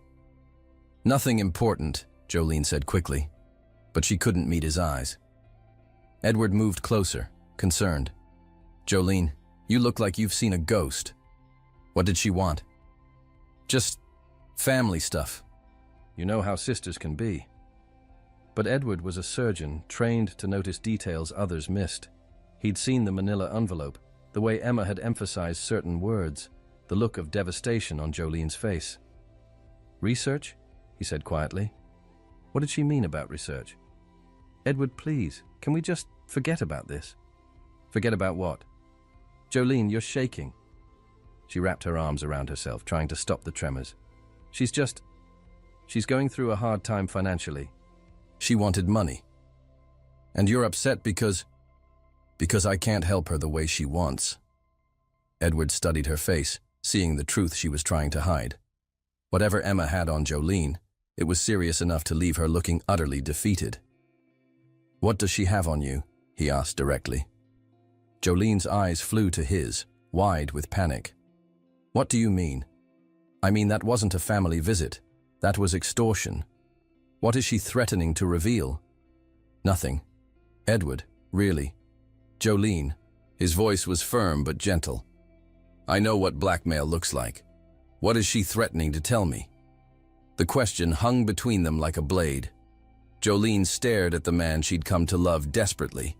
Nothing important, Jolene said quickly, but she couldn't meet his eyes. Edward moved closer, concerned. Jolene, you look like you've seen a ghost. What did she want? Just family stuff. You know how sisters can be. But Edward was a surgeon, trained to notice details others missed. He'd seen the manila envelope, the way Emma had emphasized certain words, the look of devastation on Jolene's face. Research? He said quietly. What did she mean about research? Edward, please, can we just forget about this? Forget about what? Jolene, you're shaking. She wrapped her arms around herself, trying to stop the tremors. She's going through a hard time financially. She wanted money. And you're upset because I can't help her the way she wants. Edward studied her face, seeing the truth she was trying to hide. Whatever Emma had on Jolene, it was serious enough to leave her looking utterly defeated. What does she have on you? He asked directly. Jolene's eyes flew to his, wide with panic. What do you mean? I mean, that wasn't a family visit. That was extortion. What is she threatening to reveal? Nothing. Edward, really. Jolene. His voice was firm but gentle. I know what blackmail looks like. What is she threatening to tell me? The question hung between them like a blade. Jolene stared at the man she'd come to love desperately,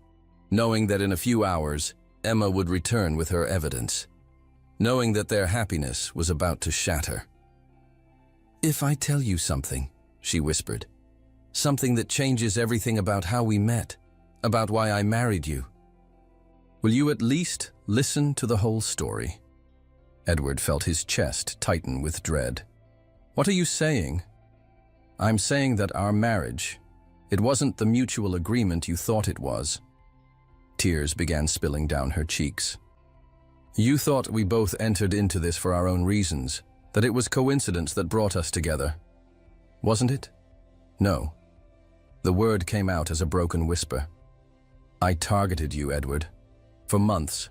knowing that in a few hours, Emma would return with her evidence, knowing that their happiness was about to shatter. If I tell you something, she whispered, something that changes everything about how we met, about why I married you, will you at least listen to the whole story? Edward felt his chest tighten with dread. What are you saying? I'm saying that our marriage, it wasn't the mutual agreement you thought it was. Tears began spilling down her cheeks. You thought we both entered into this for our own reasons, that it was coincidence that brought us together. Wasn't it? No. The word came out as a broken whisper. I targeted you, Edward. For months.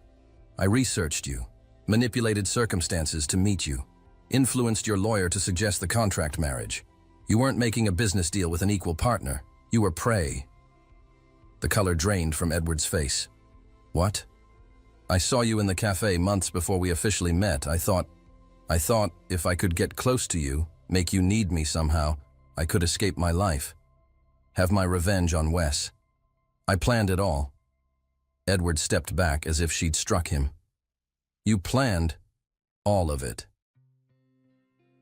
I researched you, manipulated circumstances to meet you, influenced your lawyer to suggest the contract marriage. You weren't making a business deal with an equal partner. You were prey. The color drained from Edward's face. What? I saw you in the cafe months before we officially met. I thought if I could get close to you, make you need me somehow, I could escape my life. Have my revenge on Wes. I planned it all. Edward stepped back as if she'd struck him. You planned all of it.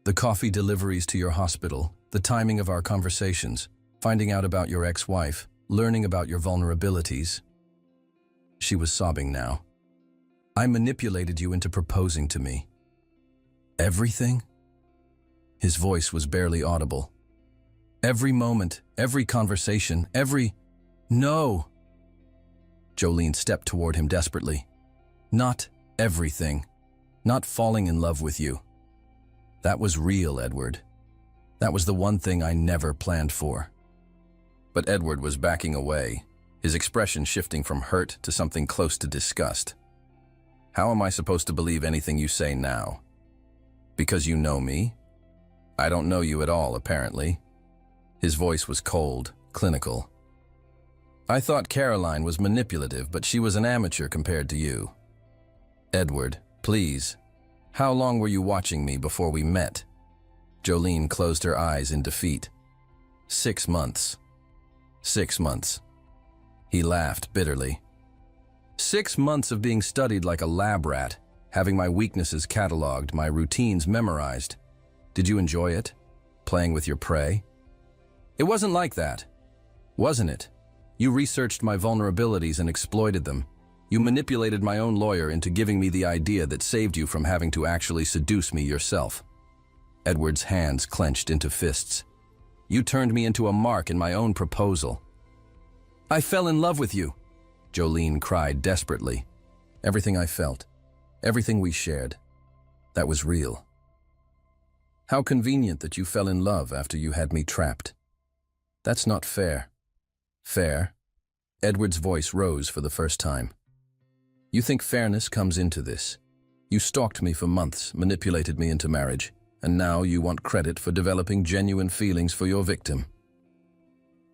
The coffee deliveries to your hospital, the timing of our conversations, finding out about your ex-wife, learning about your vulnerabilities. She was sobbing now. I manipulated you into proposing to me. Everything? His voice was barely audible. Every moment, every conversation, every... No! Jolene stepped toward him desperately. Not everything. Not falling in love with you. That was real, Edward. That was the one thing I never planned for. But Edward was backing away, his expression shifting from hurt to something close to disgust. How am I supposed to believe anything you say now? Because you know me? I don't know you at all, apparently. His voice was cold, clinical. I thought Caroline was manipulative, but she was an amateur compared to you. Edward, please. How long were you watching me before we met? Jolene closed her eyes in defeat. 6 months. 6 months. He laughed bitterly. 6 months of being studied like a lab rat, having my weaknesses cataloged, my routines memorized. Did you enjoy it? Playing with your prey? It wasn't like that, wasn't it? You researched my vulnerabilities and exploited them. You manipulated my own lawyer into giving me the idea that saved you from having to actually seduce me yourself. Edward's hands clenched into fists. You turned me into a mark in my own proposal. I fell in love with you, Jolene cried desperately. Everything I felt, everything we shared, that was real. How convenient that you fell in love after you had me trapped. That's not fair. Fair? Edward's voice rose for the first time. You think fairness comes into this? You stalked me for months, manipulated me into marriage, and now you want credit for developing genuine feelings for your victim.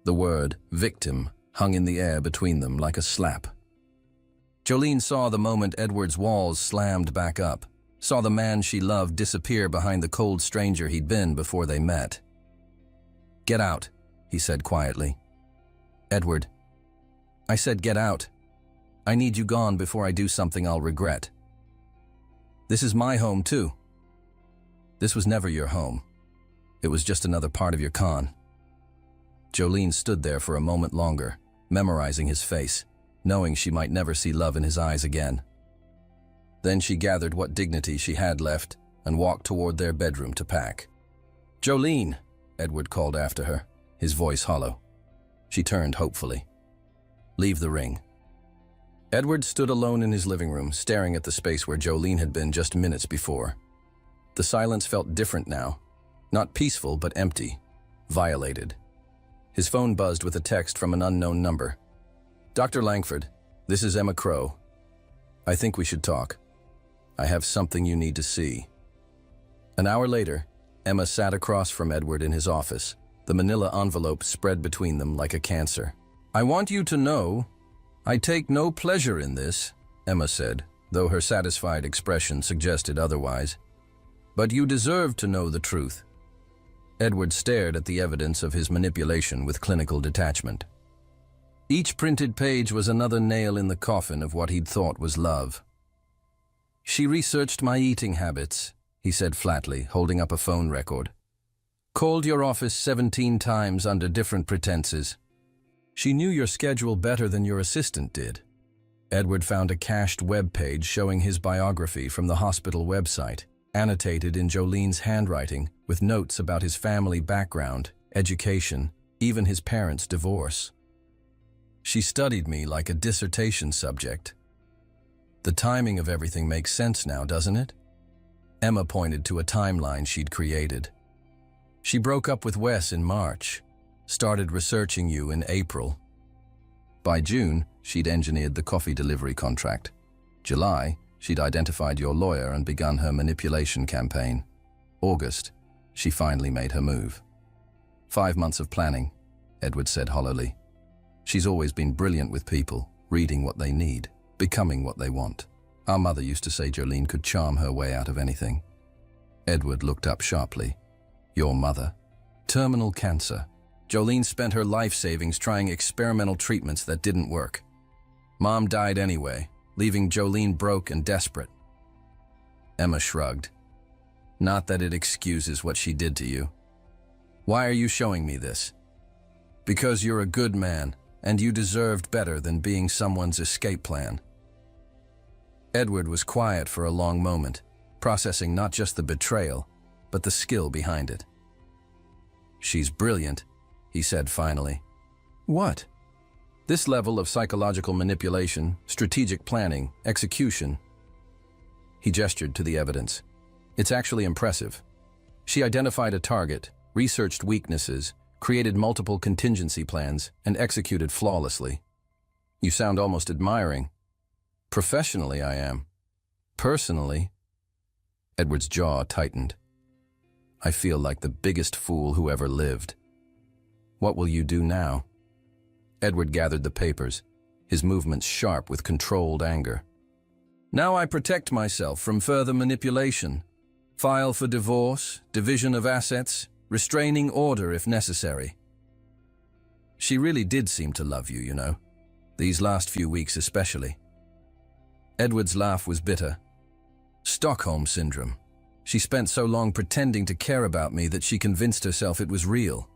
The word victim hung in the air between them like a slap. Jolene saw the moment Edward's walls slammed back up, saw the man she loved disappear behind the cold stranger he'd been before they met. Get out, he said quietly. Edward, I said get out. I need you gone before I do something I'll regret. This is my home too. This was never your home. It was just another part of your con. Jolene stood there for a moment longer, memorizing his face, knowing she might never see love in his eyes again. Then she gathered what dignity she had left and walked toward their bedroom to pack. Jolene, Edward called after her, his voice hollow. She turned hopefully. Leave the ring. Edward stood alone in his living room, staring at the space where Jolene had been just minutes before. The silence felt different now. Not peaceful, but empty. Violated. His phone buzzed with a text from an unknown number. Dr. Langford, this is Emma Crow. I think we should talk. I have something you need to see. An hour later, Emma sat across from Edward in his office, the manila envelope spread between them like a cancer. I want you to know, I take no pleasure in this, Emma said, though her satisfied expression suggested otherwise. But you deserve to know the truth. Edward stared at the evidence of his manipulation with clinical detachment. Each printed page was another nail in the coffin of what he'd thought was love. She researched my eating habits, he said flatly, holding up a phone record. Called your office 17 times under different pretenses. She knew your schedule better than your assistant did. Edward found a cached web page showing his biography from the hospital website, annotated in Jolene's handwriting with notes about his family background, education, even his parents' divorce. She studied me like a dissertation subject. The timing of everything makes sense now, doesn't it? Emma pointed to a timeline she'd created. She broke up with Wes in March, started researching you in April. By June, she'd engineered the coffee delivery contract. July, she'd identified your lawyer and begun her manipulation campaign. August, she finally made her move. 5 months of planning, Edward said hollowly. She's always been brilliant with people, reading what they need, becoming what they want. Our mother used to say Jolene could charm her way out of anything. Edward looked up sharply. Your mother? Terminal cancer. Jolene spent her life savings trying experimental treatments that didn't work. Mom died anyway, leaving Jolene broke and desperate. Emma shrugged. Not that it excuses what she did to you. Why are you showing me this? Because you're a good man, and you deserved better than being someone's escape plan. Edward was quiet for a long moment, processing not just the betrayal, but the skill behind it. "She's brilliant," he said finally. "What?" "This level of psychological manipulation, strategic planning, execution." He gestured to the evidence. "It's actually impressive. She identified a target, researched weaknesses, created multiple contingency plans, and executed flawlessly. You sound almost admiring." "Professionally, I am. Personally..." Edward's jaw tightened. "I feel like the biggest fool who ever lived. What will you do now?" Edward gathered the papers, his movements sharp with controlled anger. "Now I protect myself from further manipulation. File for divorce, division of assets, restraining order if necessary." "She really did seem to love you, you know. These last few weeks especially." Edward's laugh was bitter. "Stockholm Syndrome. She spent so long pretending to care about me that she convinced herself it was real.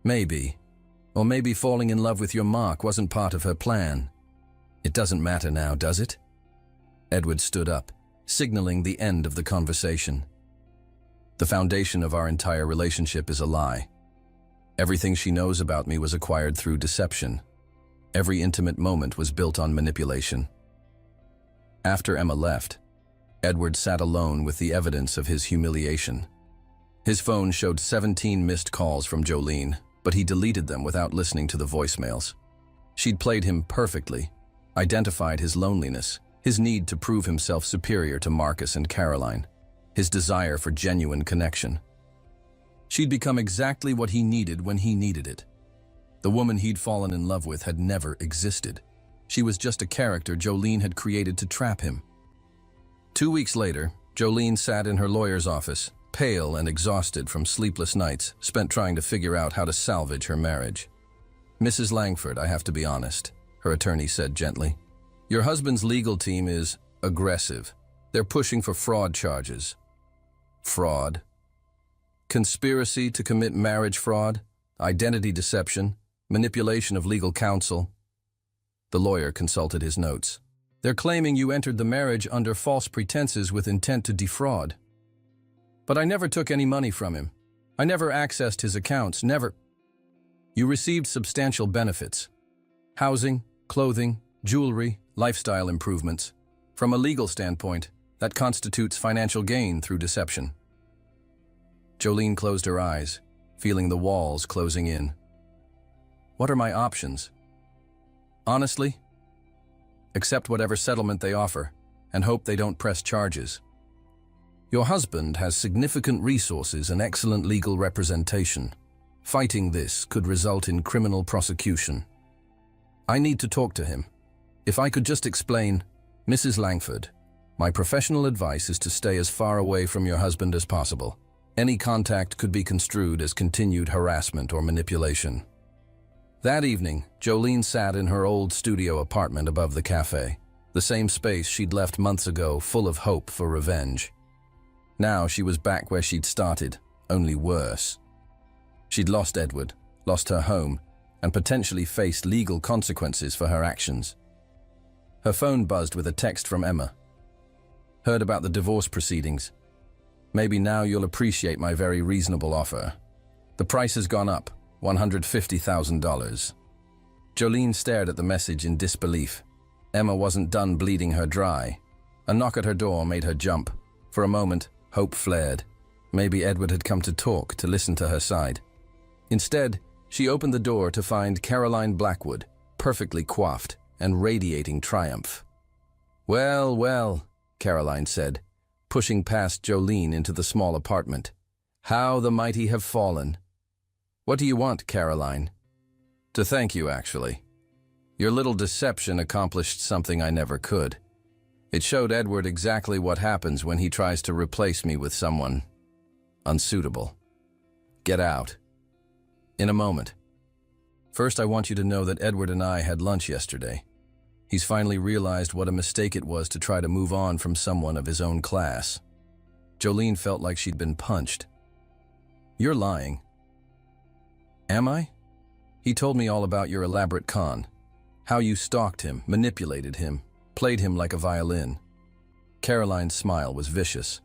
Maybe. Or maybe falling in love with your Mark wasn't part of her plan. It doesn't matter now, does it?" Edward stood up, signaling the end of the conversation. "The foundation of our entire relationship is a lie. Everything she knows about me was acquired through deception. Every intimate moment was built on manipulation." After Emma left, Edward sat alone with the evidence of his humiliation. His phone showed 17 missed calls from Jolene, but he deleted them without listening to the voicemails. She'd played him perfectly, identified his loneliness, his need to prove himself superior to Marcus and Caroline, his desire for genuine connection. She'd become exactly what he needed when he needed it. The woman he'd fallen in love with had never existed. She was just a character Jolene had created to trap him. 2 weeks later, Jolene sat in her lawyer's office, pale and exhausted from sleepless nights spent trying to figure out how to salvage her marriage. "Mrs. Langford, I have to be honest," her attorney said gently. "Your husband's legal team is aggressive. They're pushing for fraud charges." "Fraud?" "Conspiracy to commit marriage fraud, identity deception, manipulation of legal counsel." The lawyer consulted his notes. "They're claiming you entered the marriage under false pretenses with intent to defraud. But I never took any money from him. I never accessed his accounts, never." "You received substantial benefits. Housing, clothing, jewelry, lifestyle improvements. From a legal standpoint, that constitutes financial gain through deception." Jolene closed her eyes, feeling the walls closing in. "What are my options?" "Honestly, accept whatever settlement they offer and hope they don't press charges. Your husband has significant resources and excellent legal representation. Fighting this could result in criminal prosecution. I need to talk to him. If I could just explain, Mrs. Langford, my professional advice is to stay as far away from your husband as possible. Any contact could be construed as continued harassment or manipulation." That evening, Jolene sat in her old studio apartment above the cafe, the same space she'd left months ago, full of hope for revenge. Now she was back where she'd started, only worse. She'd lost Edward, lost her home, and potentially faced legal consequences for her actions. Her phone buzzed with a text from Emma. "Heard about the divorce proceedings. Maybe now you'll appreciate my very reasonable offer. The price has gone up, $150,000. Jolene stared at the message in disbelief. Emma wasn't done bleeding her dry. A knock at her door made her jump. For a moment, hope flared. Maybe Edward had come to talk, to listen to her side. Instead, she opened the door to find Caroline Blackwood, perfectly coiffed and radiating triumph. "Well, well," Caroline said, pushing past Jolene into the small apartment. "How the mighty have fallen." "What do you want, Caroline?" "To thank you, actually. Your little deception accomplished something I never could. It showed Edward exactly what happens when he tries to replace me with someone unsuitable. Get out. In a moment. First, I want you to know that Edward and I had lunch yesterday. He's finally realized what a mistake it was to try to move on from someone of his own class." Jolene felt like she'd been punched. "You're lying." "Am I?" He told me all about your elaborate con, how you stalked him, manipulated him, played him like a violin. Caroline's smile was vicious.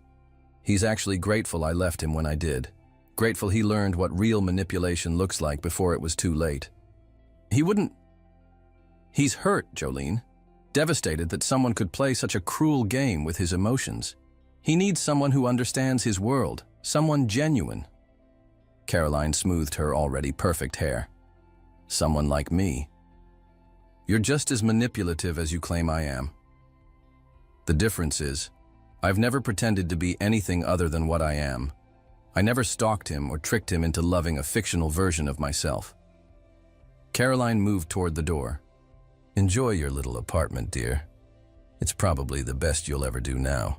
He's actually grateful I left him when I did. Grateful he learned what real manipulation looks like before it was too late. He's hurt, Jolene. Devastated that someone could play such a cruel game with his emotions. He needs someone who understands his world, someone genuine. Caroline smoothed her already perfect hair. Someone like me. You're just as manipulative as you claim I am. The difference is, I've never pretended to be anything other than what I am. I never stalked him or tricked him into loving a fictional version of myself. Caroline moved toward the door. Enjoy your little apartment, dear. It's probably the best you'll ever do now.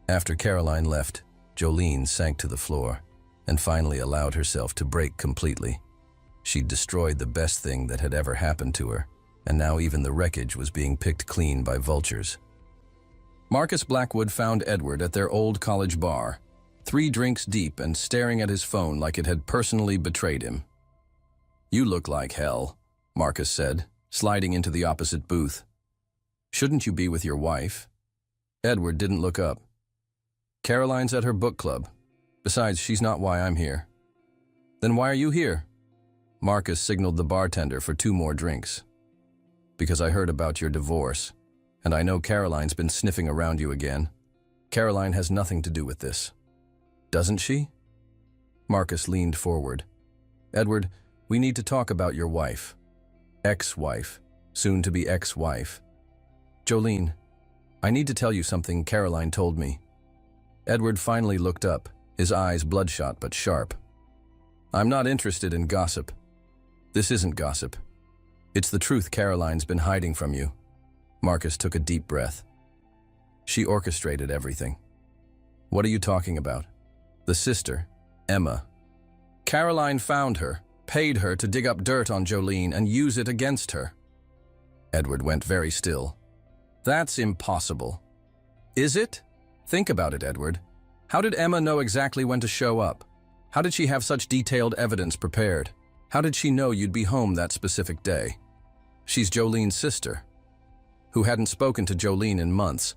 After Caroline left, Jolene sank to the floor and finally allowed herself to break completely. She'd destroyed the best thing that had ever happened to her, and now even the wreckage was being picked clean by vultures. Marcus Blackwood found Edward at their old college bar, 3 drinks deep and staring at his phone like it had personally betrayed him. You look like hell, Marcus said, sliding into the opposite booth. Shouldn't you be with your wife? Edward didn't look up. Caroline's at her book club. Besides, she's not why I'm here. Then why are you here? Marcus signaled the bartender for 2 more drinks. Because I heard about your divorce, and I know Caroline's been sniffing around you again. Caroline has nothing to do with this. Doesn't she? Marcus leaned forward. Edward, we need to talk about your wife. Ex-wife, soon-to-be ex-wife. Jolene, I need to tell you something Caroline told me. Edward finally looked up, his eyes bloodshot but sharp. I'm not interested in gossip. This isn't gossip. It's the truth Caroline's been hiding from you. Marcus took a deep breath. She orchestrated everything. What are you talking about? The sister, Emma. Caroline found her, paid her to dig up dirt on Jolene and use it against her. Edward went very still. That's impossible. Is it? Think about it, Edward. How did Emma know exactly when to show up? How did she have such detailed evidence prepared? How did she know you'd be home that specific day? She's Jolene's sister, who hadn't spoken to Jolene in months,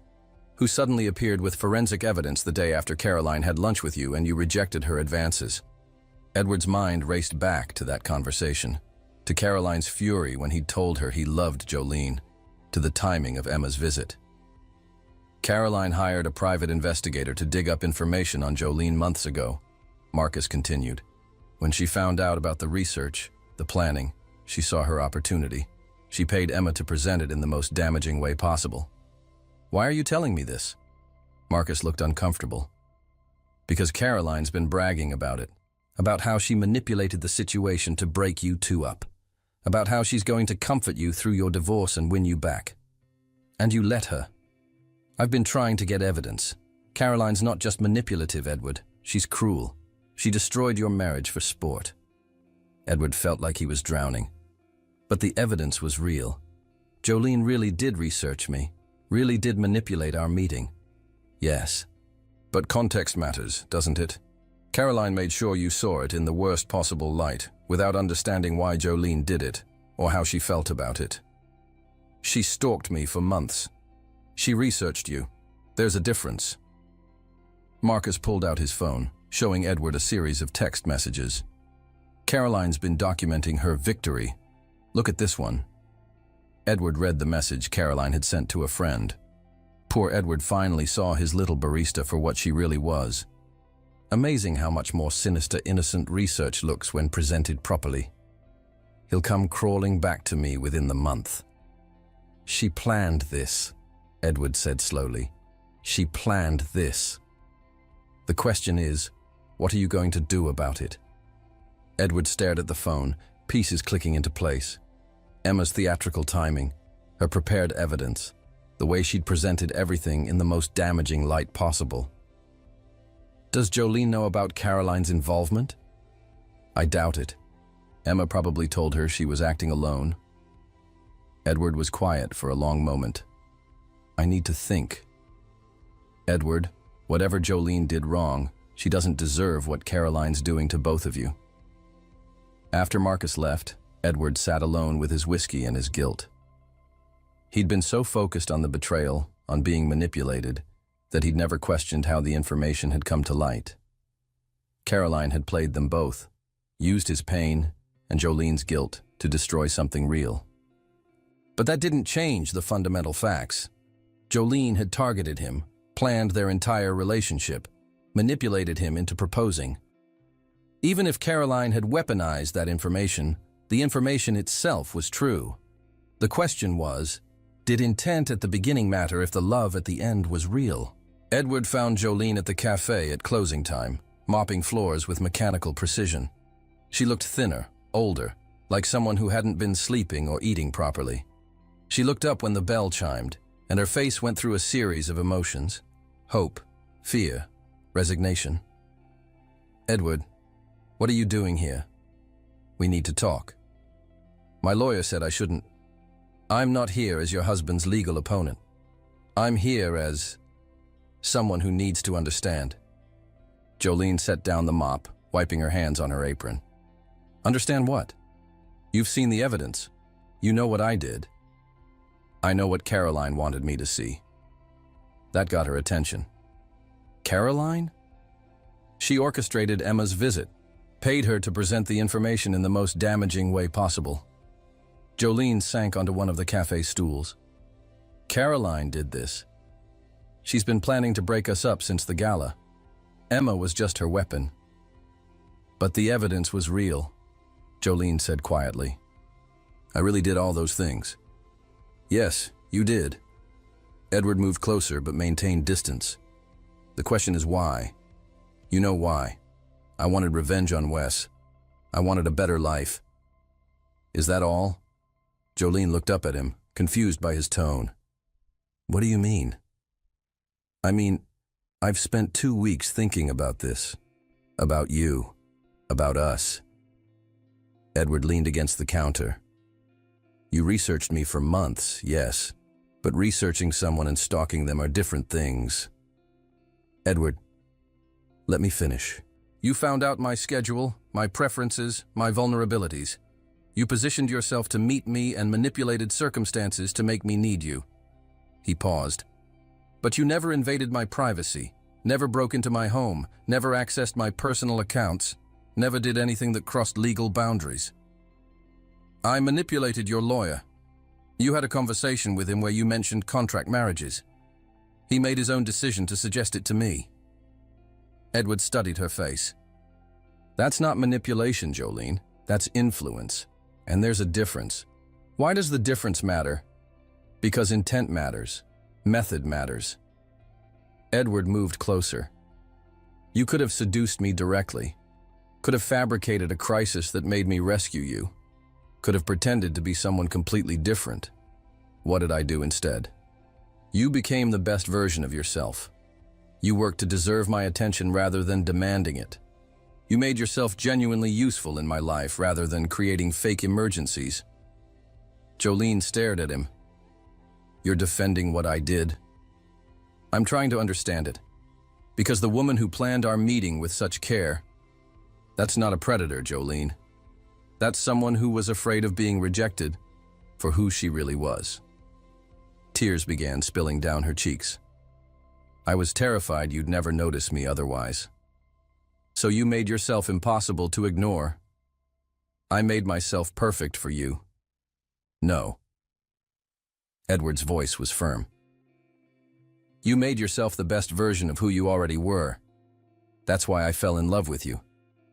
who suddenly appeared with forensic evidence the day after Caroline had lunch with you and you rejected her advances. Edward's mind raced back to that conversation, to Caroline's fury when he'd told her he loved Jolene, to the timing of Emma's visit. Caroline hired a private investigator to dig up information on Jolene months ago, Marcus continued. When she found out about the research, the planning, she saw her opportunity. She paid Emma to present it in the most damaging way possible. Why are you telling me this? Marcus looked uncomfortable. Because Caroline's been bragging about it, about how she manipulated the situation to break you two up, about how she's going to comfort you through your divorce and win you back. And you let her. I've been trying to get evidence. Caroline's not just manipulative, Edward. She's cruel. She destroyed your marriage for sport. Edward felt like he was drowning. But the evidence was real. Jolene really did research me, really did manipulate our meeting. Yes. But context matters, doesn't it? Caroline made sure you saw it in the worst possible light, without understanding why Jolene did it, or how she felt about it. She stalked me for months. She researched you. There's a difference. Marcus pulled out his phone, showing Edward a series of text messages. Caroline's been documenting her victory. Look at this one. Edward read the message Caroline had sent to a friend. Poor Edward finally saw his little barista for what she really was. Amazing how much more sinister innocent research looks when presented properly. He'll come crawling back to me within the month. She planned this, Edward said slowly. She planned this. The question is, what are you going to do about it? Edward stared at the phone, pieces clicking into place. Emma's theatrical timing, her prepared evidence, the way she'd presented everything in the most damaging light possible. Does Jolene know about Caroline's involvement? I doubt it. Emma probably told her she was acting alone. Edward was quiet for a long moment. I need to think. Edward, whatever Jolene did wrong, she doesn't deserve what Caroline's doing to both of you. After Marcus left, Edward sat alone with his whiskey and his guilt. He'd been so focused on the betrayal, on being manipulated, that he'd never questioned how the information had come to light. Caroline had played them both, used his pain and Jolene's guilt to destroy something real. But that didn't change the fundamental facts. Jolene had targeted him, planned their entire relationship, manipulated him into proposing. Even if Caroline had weaponized that information, the information itself was true. The question was, did intent at the beginning matter if the love at the end was real? Edward found Jolene at the cafe at closing time, mopping floors with mechanical precision. She looked thinner, older, like someone who hadn't been sleeping or eating properly. She looked up when the bell chimed, and her face went through a series of emotions: hope, fear, resignation. "Edward, what are you doing here? We need to talk. My lawyer said I shouldn't. I'm not here as your husband's legal opponent. I'm here as someone who needs to understand." Jolene set down the mop, wiping her hands on her apron. "Understand what? You've seen the evidence. You know what I did. I know what Caroline wanted me to see." That got her attention. Caroline? She orchestrated Emma's visit, paid her to present the information in the most damaging way possible. Jolene sank onto one of the cafe stools. Caroline did this. She's been planning to break us up since the gala. Emma was just her weapon. But the evidence was real, Jolene said quietly. "I really did all those things." "Yes, you did." Edward moved closer but maintained distance. "The question is why. You know why. I wanted revenge on Wes. I wanted a better life." "Is that all?" Jolene looked up at him, confused by his tone. "What do you mean?" "I mean, I've spent 2 weeks thinking about this. About you. About us." Edward leaned against the counter. "You researched me for months, yes, but researching someone and stalking them are different things." "Edward, let me finish. You found out my schedule, my preferences, my vulnerabilities. You positioned yourself to meet me and manipulated circumstances to make me need you." He paused. "But you never invaded my privacy, never broke into my home, never accessed my personal accounts, never did anything that crossed legal boundaries. I manipulated your lawyer. You had a conversation with him where you mentioned contract marriages. He made his own decision to suggest it to me." Edward studied her face. "That's not manipulation, Jolene. That's influence. And there's a difference. Why does the difference matter? Because intent matters. Method matters." Edward moved closer. "You could have seduced me directly. Could have fabricated a crisis that made me rescue you. Could have pretended to be someone completely different. What did I do instead? You became the best version of yourself. You worked to deserve my attention rather than demanding it. You made yourself genuinely useful in my life rather than creating fake emergencies." Jolene stared at him. "You're defending what I did?" "I'm trying to understand it. Because the woman who planned our meeting with such care, that's not a predator, Jolene. That's someone who was afraid of being rejected for who she really was." Tears began spilling down her cheeks. "I was terrified you'd never notice me otherwise. So you made yourself impossible to ignore. I made myself perfect for you." "No." Edward's voice was firm. "You made yourself the best version of who you already were. That's why I fell in love with you.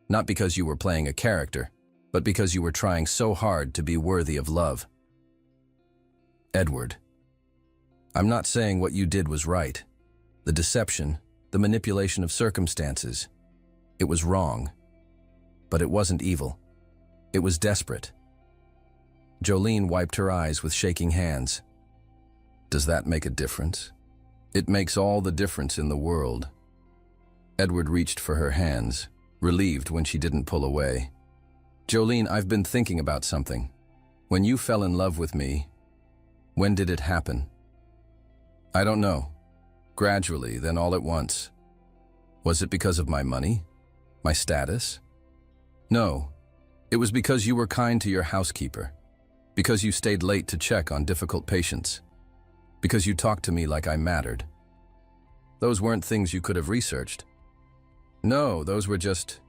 Not because you were playing a character, but because you were trying so hard to be worthy of love." "Edward, I'm not saying what you did was right. The deception, the manipulation of circumstances, it was wrong. But it wasn't evil. It was desperate." Jolene wiped her eyes with shaking hands. "Does that make a difference?" "It makes all the difference in the world." Edward reached for her hands, relieved when she didn't pull away. "Jolene, I've been thinking about something. When you fell in love with me, when did it happen?" "I don't know. Gradually, then all at once." "Was it because of my money? My status?" "No. It was because you were kind to your housekeeper, because you stayed late to check on difficult patients, because you talked to me like I mattered. Those weren't things you could have researched. No, those were just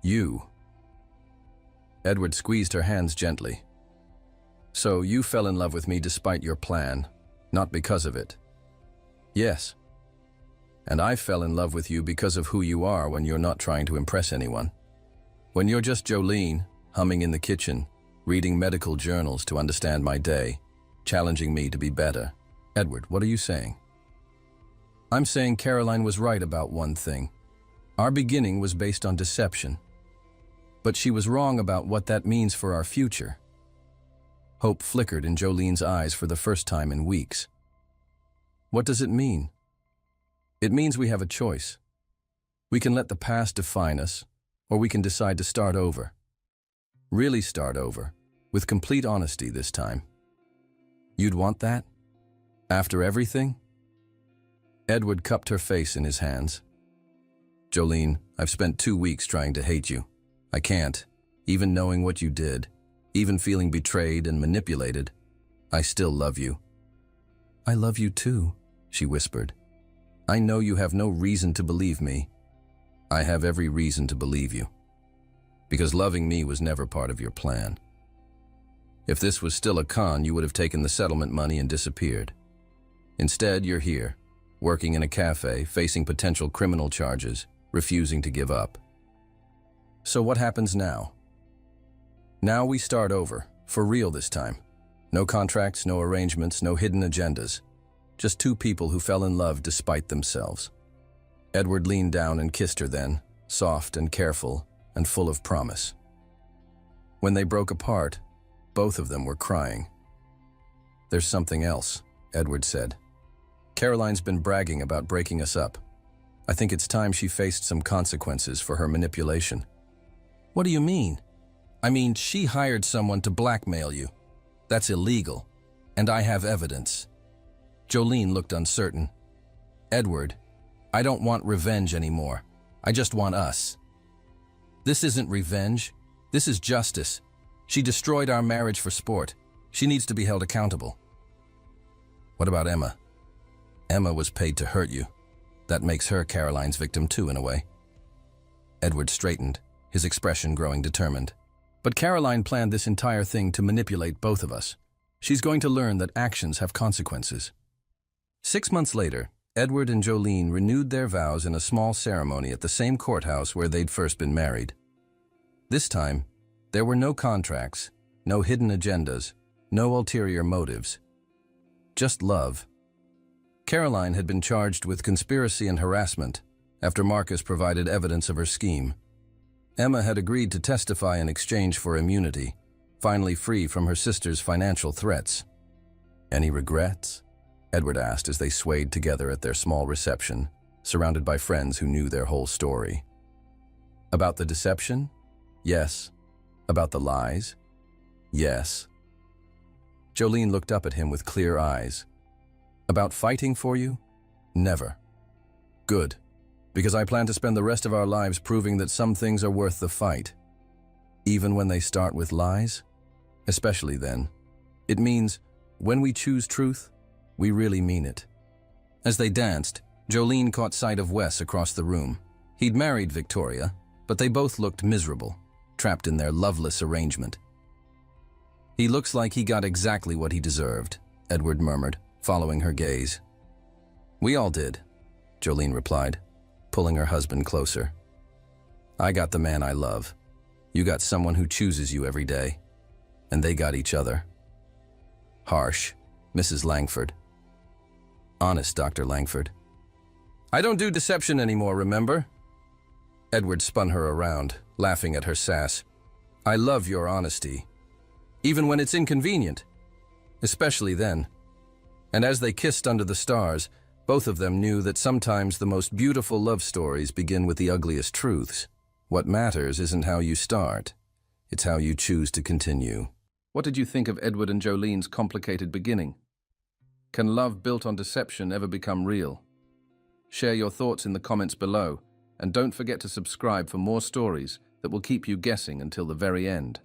you. Edward squeezed her hands gently. So you fell in love with me despite your plan, not because of it. Yes. And I fell in love with you because of who you are when you're not trying to impress anyone. When you're just Jolene, humming in the kitchen, reading medical journals to understand my day, challenging me to be better. Edward, what are you saying? I'm saying Caroline was right about one thing. Our beginning was based on deception. But she was wrong about what that means for our future. Hope flickered in Jolene's eyes for the first time in weeks. What does it mean? It means we have a choice. We can let the past define us, or we can decide to start over. Really start over, with complete honesty this time. You'd want that? After everything? Edward cupped her face in his hands. Jolene, I've spent 2 weeks trying to hate you. I can't, even knowing what you did, even feeling betrayed and manipulated. I still love you. I love you too, she whispered. I know you have no reason to believe me. I have every reason to believe you. Because loving me was never part of your plan. If this was still a con, you would have taken the settlement money and disappeared. Instead, you're here, working in a cafe, facing potential criminal charges, refusing to give up. So what happens now? Now we start over, for real this time. No contracts, no arrangements, no hidden agendas. Just two people who fell in love despite themselves. Edward leaned down and kissed her then, soft and careful and full of promise. When they broke apart, both of them were crying. There's something else, Edward said. Caroline's been bragging about breaking us up. I think it's time she faced some consequences for her manipulation. What do you mean? I mean, she hired someone to blackmail you. That's illegal, and I have evidence. Jolene looked uncertain. Edward, I don't want revenge anymore. I just want us. This isn't revenge. This is justice. She destroyed our marriage for sport. She needs to be held accountable. What about Emma? Emma was paid to hurt you. That makes her Caroline's victim too, in a way. Edward straightened, his expression growing determined. But Caroline planned this entire thing to manipulate both of us. She's going to learn that actions have consequences. 6 months later, Edward and Jolene renewed their vows in a small ceremony at the same courthouse where they'd first been married. This time, there were no contracts, no hidden agendas, no ulterior motives. Just love. Caroline had been charged with conspiracy and harassment after Marcus provided evidence of her scheme. Emma had agreed to testify in exchange for immunity, finally free from her sister's financial threats. Any regrets? Edward asked as they swayed together at their small reception, surrounded by friends who knew their whole story. About the deception? Yes. About the lies? Yes. Jolene looked up at him with clear eyes. About fighting for you? Never. Good. Because I plan to spend the rest of our lives proving that some things are worth the fight. Even when they start with lies? Especially then. It means, when we choose truth, we really mean it. As they danced, Jolene caught sight of Wes across the room. He'd married Victoria, but they both looked miserable, trapped in their loveless arrangement. He looks like he got exactly what he deserved, Edward murmured, following her gaze. We all did, Jolene replied, pulling her husband closer. I got the man I love. You got someone who chooses you every day. And they got each other. Harsh, Mrs. Langford. Honest, Dr. Langford. I don't do deception anymore, remember? Edward spun her around, laughing at her sass. I love your honesty. Even when it's inconvenient. Especially then. And as they kissed under the stars, both of them knew that sometimes the most beautiful love stories begin with the ugliest truths. What matters isn't how you start. It's how you choose to continue. What did you think of Edward and Jolene's complicated beginning? Can love built on deception ever become real? Share your thoughts in the comments below, and don't forget to subscribe for more stories that will keep you guessing until the very end.